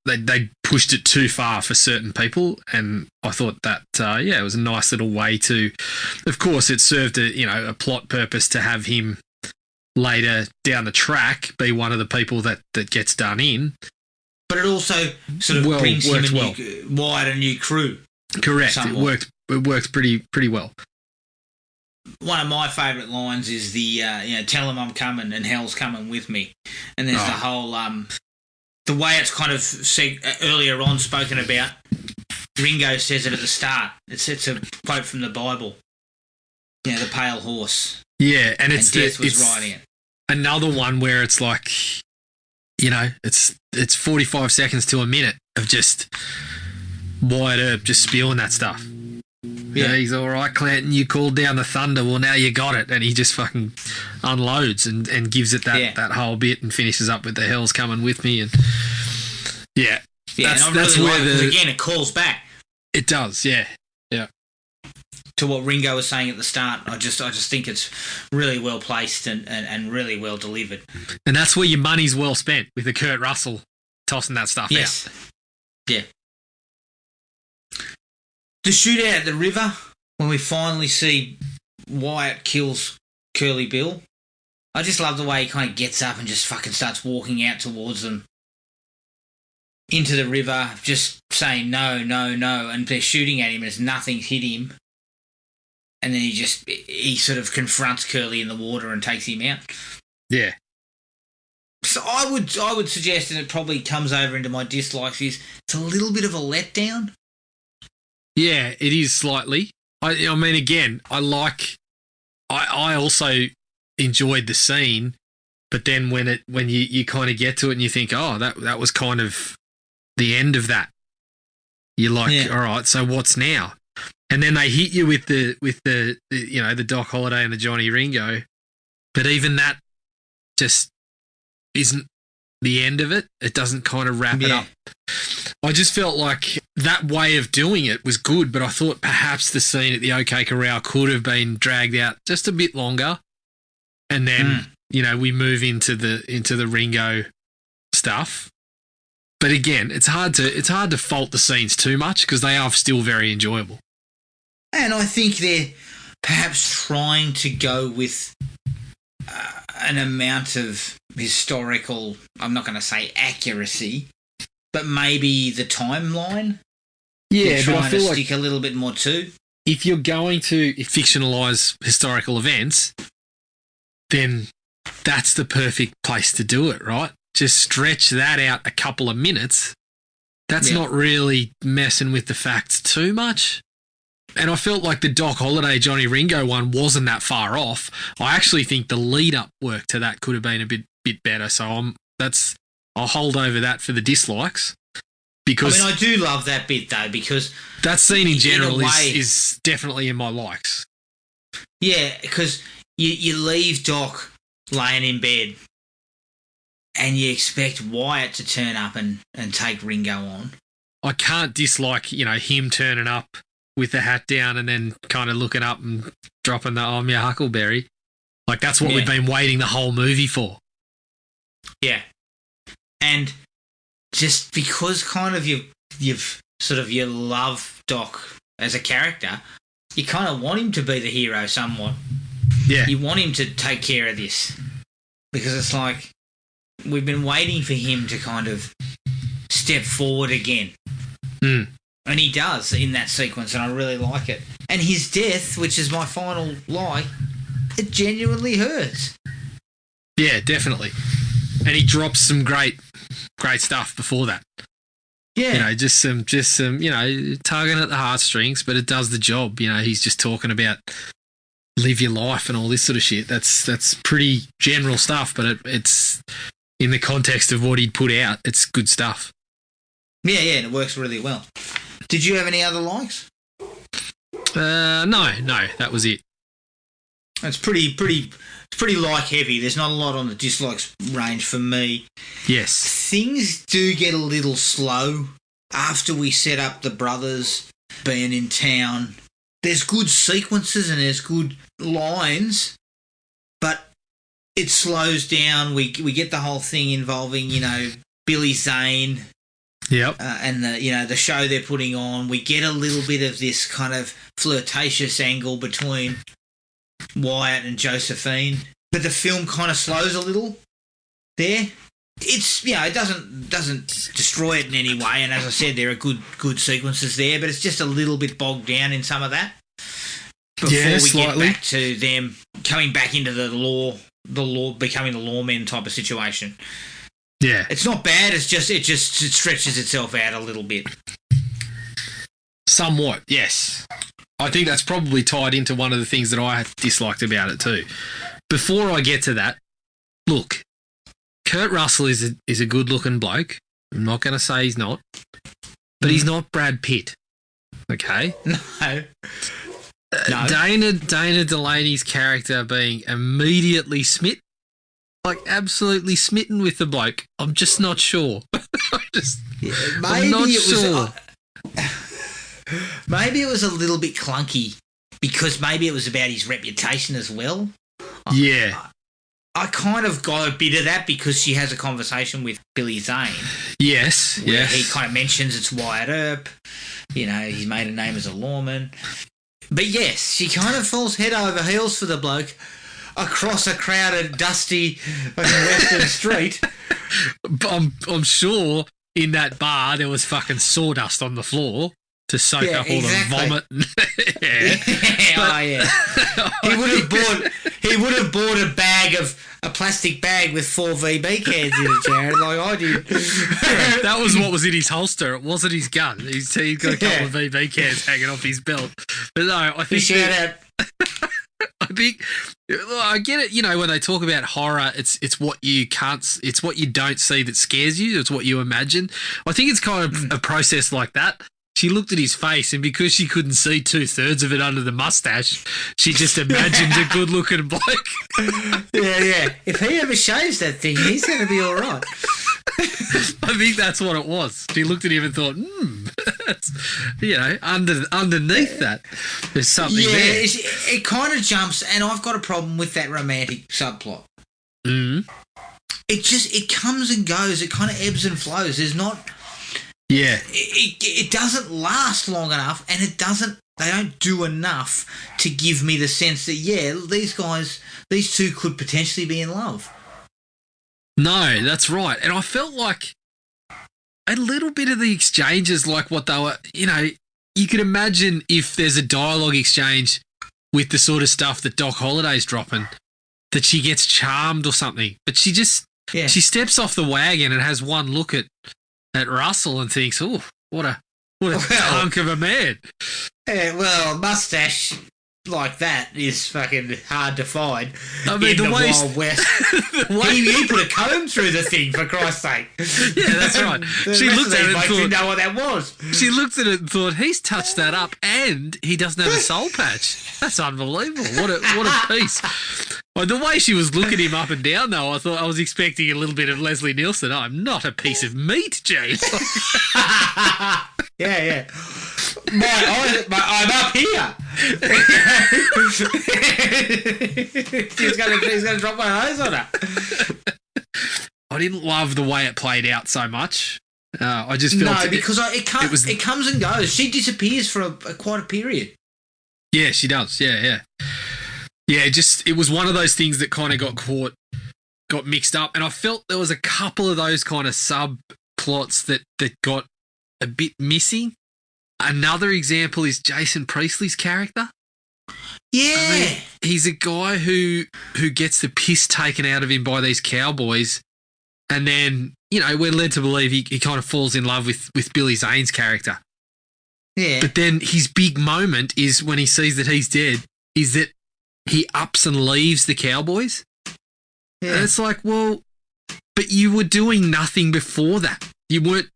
they pushed it too far for certain people, and I thought that it was a nice little way to. Of course, it served a plot purpose to have him later down the track be one of the people that gets done in. but it also sort of brings him Wyatt a new crew. Correct. Somewhat. It worked pretty well. One of my favourite lines is the tell him I'm coming and hell's coming with me, and there's the whole the way it's kind of earlier on spoken about. Ringo says it at the start. It's a quote from the Bible. The pale horse. Yeah, and Death was riding it. Another one where it's like, it's 45 seconds to a minute of just Wyatt Earp just spewing that stuff. Yeah, he's all right, Clanton. You called down the thunder. Well, now you got it, and he just fucking unloads and gives it that whole bit and finishes up with the hell's coming with me, and that's really where again it calls back. It does, yeah. To what Ringo was saying at the start, I just think it's really well placed and really well delivered. And that's where your money's well spent with the Kurt Russell tossing that stuff out. Yeah. The shootout at the river, when we finally see Wyatt kills Curly Bill, I just love the way he kind of gets up and just fucking starts walking out towards them into the river, just saying no, no, no, and they're shooting at him as nothing's hit him. And then he sort of confronts Curly in the water and takes him out. Yeah. So I would suggest, and it probably comes over into my dislikes, is it's a little bit of a letdown. Yeah, it is slightly. I mean, again, I also enjoyed the scene, but then when you kind of get to it and you think, oh, that was kind of the end of that. You're like, all right, so what's now? And then they hit you with the the Doc Holliday and the Johnny Ringo, but even that just isn't the end of it. It doesn't kind of wrap it up. I just felt like that way of doing it was good, but I thought perhaps the scene at the OK Corral could have been dragged out just a bit longer, and then we move into the Ringo stuff. But again, it's hard to fault the scenes too much because they are still very enjoyable. And I think they're perhaps trying to go with an amount of historical, I'm not going to say accuracy, but maybe the timeline. Yeah, but I feel stick a little bit more to. If you're going to fictionalise historical events, then that's the perfect place to do it, right? Just stretch that out a couple of minutes. That's not really messing with the facts too much. And I felt like the Doc Holliday, Johnny Ringo one wasn't that far off. I actually think the lead-up work to that could have been a bit better. So I'll hold over that for the dislikes. Because I do love that bit though, because that scene in general is definitely in my likes. Yeah, because you leave Doc laying in bed and you expect Wyatt to turn up and take Ringo on. I can't dislike, him turning up with the hat down and then kind of looking up and dropping the "I'm your Huckleberry." Like, that's what we've been waiting the whole movie for. Yeah. And just because kind of you've sort of you love Doc as a character, you kind of want him to be the hero somewhat. Yeah. You want him to take care of this because it's like we've been waiting for him to kind of step forward again. And he does in that sequence, and I really like it. And his death, which is my final like, it genuinely hurts. Yeah, definitely. And he drops some great stuff before that. Yeah. Just some, tugging at the heartstrings, but it does the job. He's just talking about live your life and all this sort of shit. That's pretty general stuff, but it's in the context of what he'd put out, it's good stuff. Yeah, and it works really well. Did you have any other likes? No, that was it. It's pretty like heavy. There's not a lot on the dislikes range for me. Yes. Things do get a little slow after we set up the brothers being in town. There's good sequences and there's good lines, but it slows down. We get the whole thing involving, Billy Zane. Yep. And the show they're putting on. We get a little bit of this kind of flirtatious angle between Wyatt and Josephine, but the film kind of slows a little there. it's it doesn't destroy it in any way. And as I said, there are good sequences there, but it's just a little bit bogged down in some of that. Before we get back to them coming back into the law, becoming the lawmen type of situation. Yeah, it's not bad. It's just it stretches itself out a little bit. Somewhat, yes. I think that's probably tied into one of the things that I disliked about it too. Before I get to that, look, Kurt Russell is a good-looking bloke. I'm not going to say he's not, but he's not Brad Pitt. Okay? No. Dana Delaney's character being immediately absolutely smitten with the bloke. I'm just not sure. I'm not sure. Maybe it was a little bit clunky because maybe it was about his reputation as well. Yeah. I kind of got a bit of that because she has a conversation with Billy Zane. Yes, where he kind of mentions it's Wyatt Earp. He's made a name as a lawman. But yes, she kind of falls head over heels for the bloke across a crowded, dusty Western street. I'm sure in that bar there was fucking sawdust on the floor to soak up all the vomit. He would have bought a plastic bag with 4 VB cans in it, Jared, like I did. That was what was in his holster. It wasn't his gun. He's got a couple of VB cans hanging off his belt. But no, I think I get it. When they talk about horror, it's what you don't see that scares you. It's what you imagine. I think it's kind of a process like that. She looked at his face, and because she couldn't see 2/3 of it under the mustache, she just imagined a good-looking bloke. Yeah. If he ever shaves that thing, he's going to be all right. I think that's what it was. She looked at him and thought, underneath that, there's something there. It kind of jumps, and I've got a problem with that romantic subplot. Mm. It comes and goes. It kind of ebbs and flows. There's not... Yeah. It doesn't last long enough, and they don't do enough to give me the sense that, these two could potentially be in love. No, that's right. And I felt like a little bit of the exchanges, like what they were, you could imagine if there's a dialogue exchange with the sort of stuff that Doc Holliday's dropping, that she gets charmed or something. But she steps off the wagon and has one look at Russell and thinks, "Oh, what a hunk of a man." Yeah, well, mustache like that is fucking hard to find. I mean, in the Wild West. He put a comb through the thing, for Christ's sake. Yeah, that's right. She looked at it and thought, didn't know what that was. She looked at it and thought, he's touched that up, and he doesn't have a soul patch. That's unbelievable. What a piece. Well, the way she was looking him up and down, though, I was expecting a little bit of Leslie Nielsen. I'm not a piece of meat, James. Yeah. I'm up here. He's gonna drop my nose on her. I didn't love the way it played out so much. I just felt because it comes and goes. She disappears for quite a period. Yeah, she does. Yeah. It was one of those things that kind of got mixed up, and I felt there was a couple of those kind of subplots that got a bit missing. Another example is Jason Priestley's character. Yeah. I mean, he's a guy who gets the piss taken out of him by these cowboys, and then, we're led to believe he kind of falls in love with Billy Zane's character. Yeah. But then his big moment is when he sees that he's dead, is that he ups and leaves the cowboys. Yeah. And it's like, well, but you were doing nothing before that. You weren't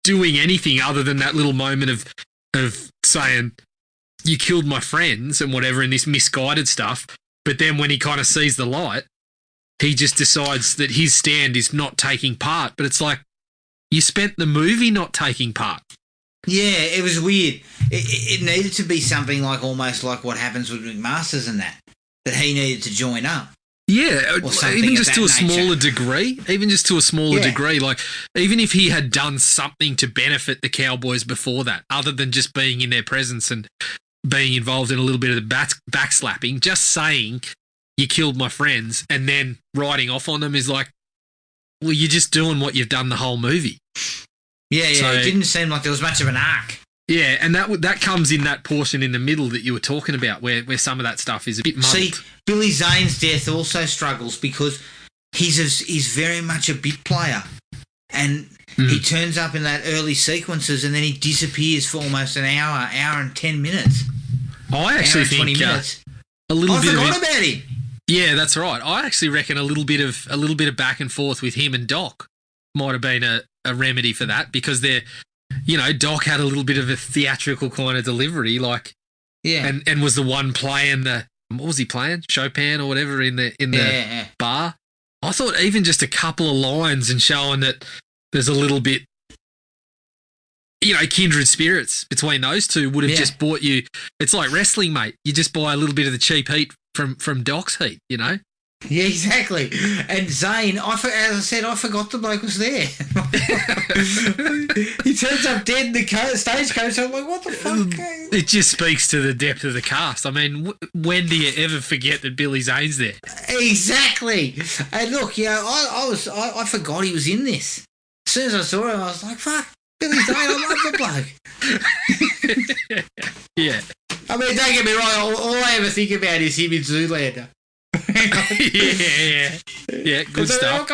doing anything other than that little moment of saying, you killed my friends and whatever in this misguided stuff. But then when he kind of sees the light, he just decides that his stand is not taking part. But it's like, you spent the movie not taking part. Yeah, it was weird. It needed to be something like almost like what happens with McMaster's and that he needed to join up. Yeah, even just to a smaller degree. Like, even if he had done something to benefit the Cowboys before that, other than just being in their presence and being involved in a little bit of the backslapping, just saying, you killed my friends, and then riding off on them is like, well, you're just doing what you've done the whole movie. Yeah, So- it didn't seem like there was much of an arc. Yeah, and that comes in that portion in the middle that you were talking about, where some of that stuff is a bit muddled. See, Billy Zane's death also struggles because he's very much a bit player. And he turns up in that early sequences and then he disappears for almost an hour and 10 minutes. I actually hour and 20 think minutes. a little I bit forgot of it, about him. yeah, that's right. I actually reckon a little bit of back and forth with him and Doc might have been a remedy for that, because they're, you know, Doc had a little bit of a theatrical kind of delivery, like, Yeah. and was the one playing what was he playing? Chopin or whatever in the Yeah. bar. I thought even just a couple of lines and showing that there's a little bit, you know, kindred spirits between those two would have just bought you. It's like wrestling, mate. You just buy a little bit of the cheap heat from Doc's heat, you know? Yeah, exactly. And Zane, as I said, I forgot the bloke was there. He turns up dead in the stagecoach. I'm like, what the fuck? It just speaks to the depth of the cast. I mean, when do you ever forget that Billy Zane's there? Exactly. And look, you know, I forgot he was in this. As soon as I saw him, I was like, fuck, Billy Zane, I love the bloke. Yeah. I mean, don't get me wrong, all I ever think about is him in Zoolander. Yeah, good stuff.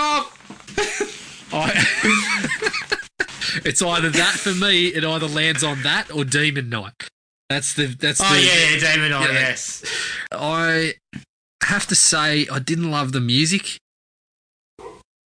It's either that for me. It either lands on that or Demon Knight. That's the. Demon Knight. Yes. I have to say I didn't love the music.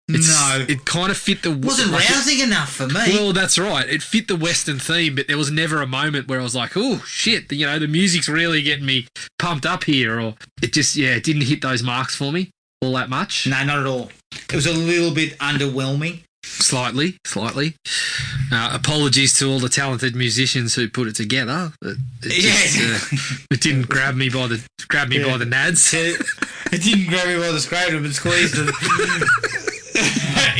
It kind of fit the. Wasn't rousing enough for me. Well, that's right. It fit the Western theme, but there was never a moment where I was like, "Oh shit!" You know, the music's really getting me pumped up here. Or it just, it didn't hit those marks for me all that much. No, not at all. It was a little bit underwhelming. Slightly. Apologies to all the talented musicians who put it together. It didn't grab me by the nads. It didn't grab me by the scrotum and squeezed it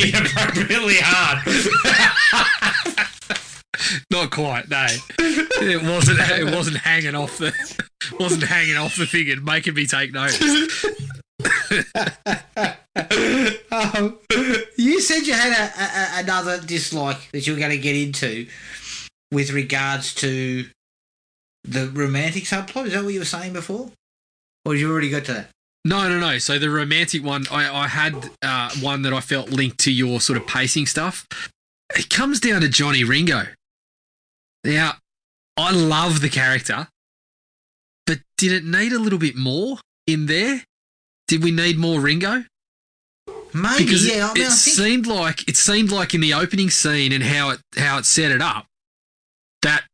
inappropriately hard. Not quite. No, it wasn't hanging off the thing and making me take notice. You said you had another dislike that you were going to get into with regards to the romantic subplot. Is that what you were saying before? Or did you already got to that? No. So the romantic one, I had one that I felt linked to your sort of pacing stuff. It comes down to Johnny Ringo. Now, I love the character, but did it need a little bit more in there? Did we need more Ringo? Maybe, because yeah. It seemed like in the opening scene and how it set it up that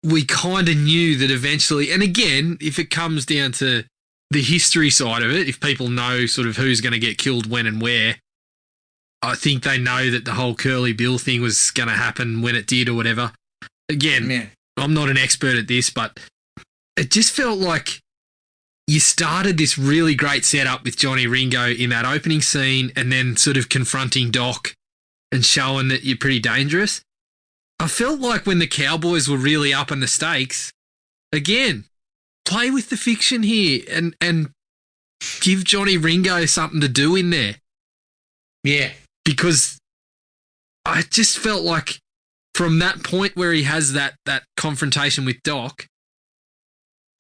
we kind of knew that eventually. And again, if it comes down to the history side of it, if people know sort of who's going to get killed when and where, I think they know that the whole Curly Bill thing was going to happen when it did or whatever. Again, I'm not an expert at this, but it just felt like you started this really great setup with Johnny Ringo in that opening scene and then sort of confronting Doc and showing that you're pretty dangerous. I felt like when the Cowboys were really up in the stakes, again, play with the fiction here and give Johnny Ringo something to do in there. Yeah. Because I just felt like from that point where he has that confrontation with Doc,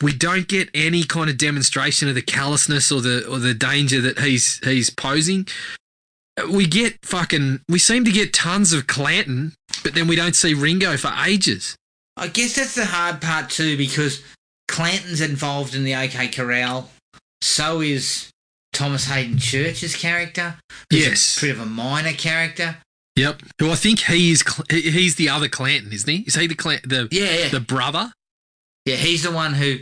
we don't get any kind of demonstration of the callousness or the danger that he's posing. We seem to get tons of Clanton, but then we don't see Ringo for ages. I guess that's the hard part too, because Clanton's involved in the OK Corral. So is Thomas Hayden Church's character. Who's a bit of a minor character. Yep. Who I think he's the other Clanton, isn't he? Is he the brother? Yeah, he's the one who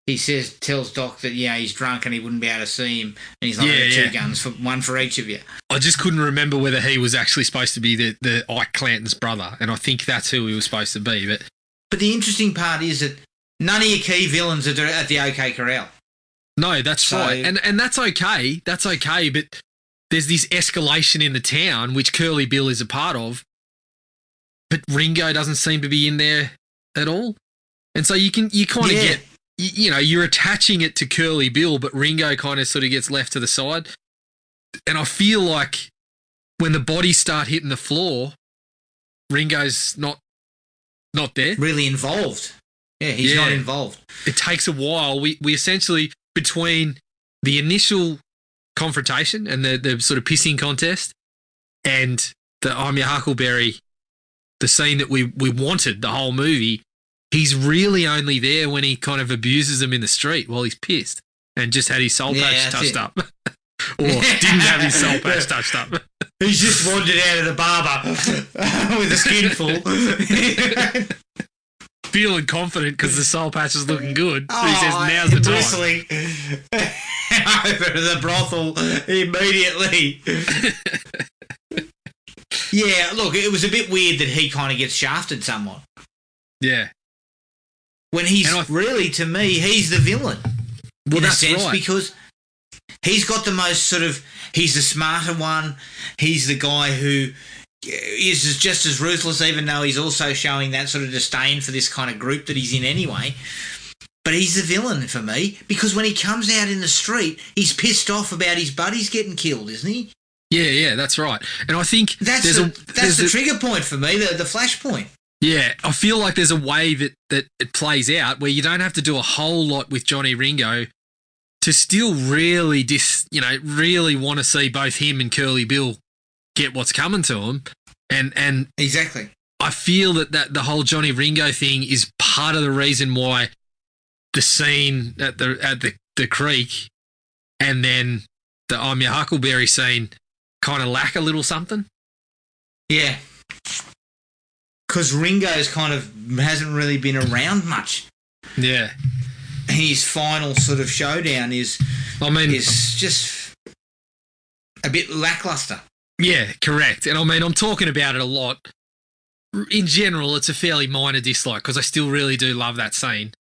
he tells Doc that he's drunk and he wouldn't be able to see him, and he's like, two guns, one for each of you. I just couldn't remember whether he was actually supposed to be the Ike Clanton's brother, and I think that's who he was supposed to be. But the interesting part is that none of your key villains are at the OK Corral. No, that's right, and that's okay. That's okay, but there's this escalation in the town which Curly Bill is a part of, but Ringo doesn't seem to be in there at all. And so you kind of get, you're attaching it to Curly Bill, but Ringo kind of sort of gets left to the side. And I feel like when the bodies start hitting the floor, Ringo's not there. Really involved. Yeah, he's not involved. It takes a while. We essentially, between the initial confrontation and the sort of pissing contest and the I'm Your Huckleberry, the scene that we wanted the whole movie, he's really only there when he kind of abuses them in the street while he's pissed and just had his soul patch touched up. Or didn't have his soul patch touched up. He's just wandered out of the barber with a skinful. Feeling confident because the soul patch is looking good. So he says, now's the time. Bristling over to the brothel immediately. Yeah, look, it was a bit weird that he kind of gets shafted somewhat. Yeah. When he's really, to me, he's the villain. Well, in that's a sense, right. because he's got the most sort of, he's the smarter one. He's the guy who is just as ruthless, even though he's also showing that sort of disdain for this kind of group that he's in anyway. But he's the villain for me, because when he comes out in the street, he's pissed off about his buddies getting killed, isn't he? Yeah, that's right. And I think that's the trigger point for me, the flashpoint. Yeah, I feel like there's a way that it plays out where you don't have to do a whole lot with Johnny Ringo to still really really want to see both him and Curly Bill get what's coming to them. And exactly. I feel that the whole Johnny Ringo thing is part of the reason why the scene at the creek and then the I'm Your Huckleberry scene kind of lack a little something. Yeah. Because Ringo's kind of hasn't really been around much. Yeah. His final sort of showdown is just a bit lackluster. Yeah, correct. And I'm talking about it a lot. In general, it's a fairly minor dislike because I still really do love that scene.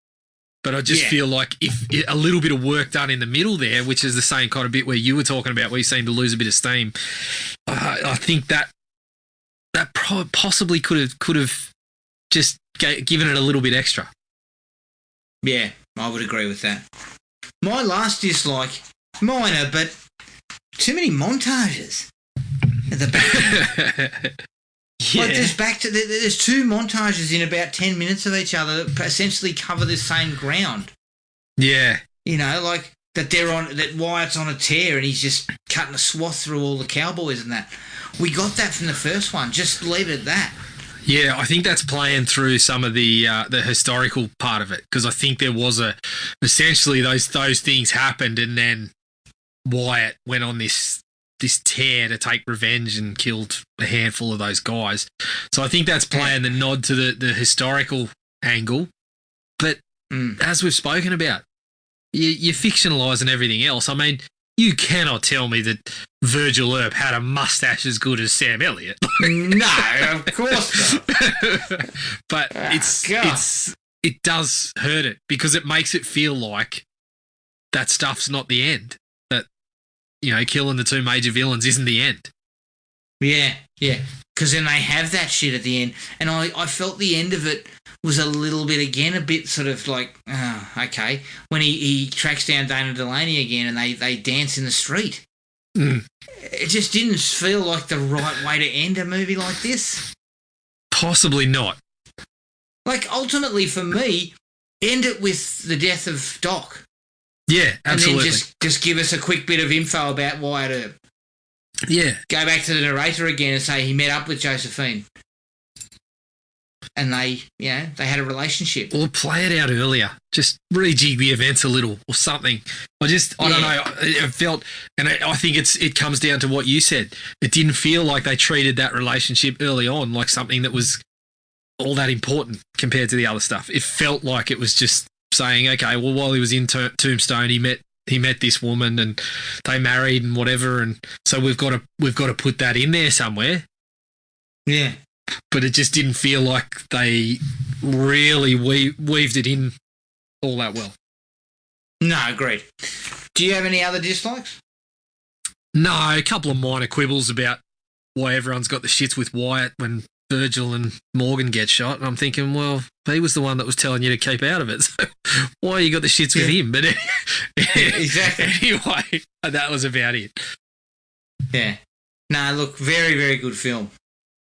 But I just feel like if a little bit of work done in the middle there, which is the same kind of bit where you were talking about, where you seem to lose a bit of steam, I think that possibly could have just given it a little bit extra. Yeah, I would agree with that. My last dislike, minor, but too many montages at the back. Yeah. Like there's two montages in about 10 minutes of each other that essentially cover the same ground. Yeah. You know, like that Wyatt's on a tear and he's just cutting a swath through all the cowboys and that. We got that from the first one. Just leave it at that. Yeah, I think that's playing through some of the historical part of it, because I think there was essentially those things happened and then Wyatt went on this tear to take revenge and killed a handful of those guys. So I think that's playing the nod to the historical angle. But as we've spoken about, you're fictionalising everything else. I mean, you cannot tell me that Virgil Earp had a mustache as good as Sam Elliott. No, of course not. But it does hurt it because it makes it feel like that stuff's not the end. That, killing the two major villains isn't the end. Yeah. Because then they have that shit at the end. And I felt the end of it was a little bit, again, a bit sort of like, okay. When he tracks down Dana Delaney again and they dance in the street. It just didn't feel like the right way to end a movie like this. Possibly not. Like, ultimately, for me, end it with the death of Doc. Yeah, absolutely. And then just give us a quick bit of info about Wyatt Earp. Yeah. Go back to the narrator again and say he met up with Josephine. And they had a relationship. Or play it out earlier. Just rejig the events a little or something. I don't know. It felt, and I think it comes down to what you said. It didn't feel like they treated that relationship early on like something that was all that important compared to the other stuff. It felt like it was just saying, okay, well, while he was in Tombstone, he met this woman and they married and whatever, and so we've got to put that in there somewhere. Yeah. But it just didn't feel like they really weaved it in all that well. No, agreed. Do you have any other dislikes? No, a couple of minor quibbles about why everyone's got the shits with Wyatt when Virgil and Morgan get shot. And I'm thinking, well, he was the one that was telling you to keep out of it. So why you got the shits with him? But exactly. Anyway, that was about it. Yeah. No, look, very, very good film.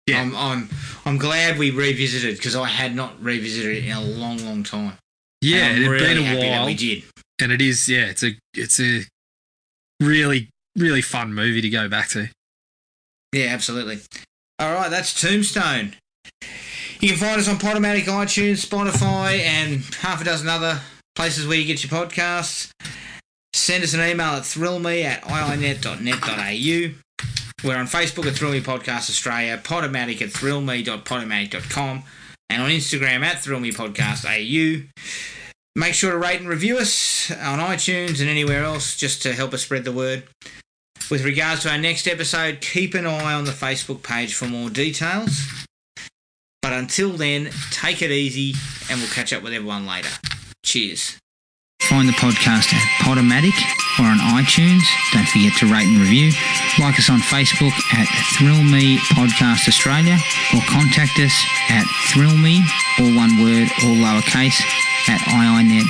Yeah. I'm glad we revisited because I had not revisited it in a long, long time. Yeah, and it I'm had really been a happy that while. we did. And it is, yeah, it's a really, really fun movie to go back to. Yeah, absolutely. All right, that's Tombstone. You can find us on Podomatic, iTunes, Spotify, and half a dozen other places where you get your podcasts. Send us an email at thrillme@iinet.net.au. We're on Facebook at Thrill Me Podcast Australia, Podomatic at thrillme.podomatic.com, and on Instagram at thrillmepodcastau. Make sure to rate and review us on iTunes and anywhere else just to help us spread the word. With regards to our next episode, keep an eye on the Facebook page for more details. But until then, take it easy and we'll catch up with everyone later. Cheers. Find the podcast at Podomatic or on iTunes. Don't forget to rate and review. Like us on Facebook at Thrill Me Podcast Australia or contact us at thrillme, all one word, all lowercase, at iinet.net.au.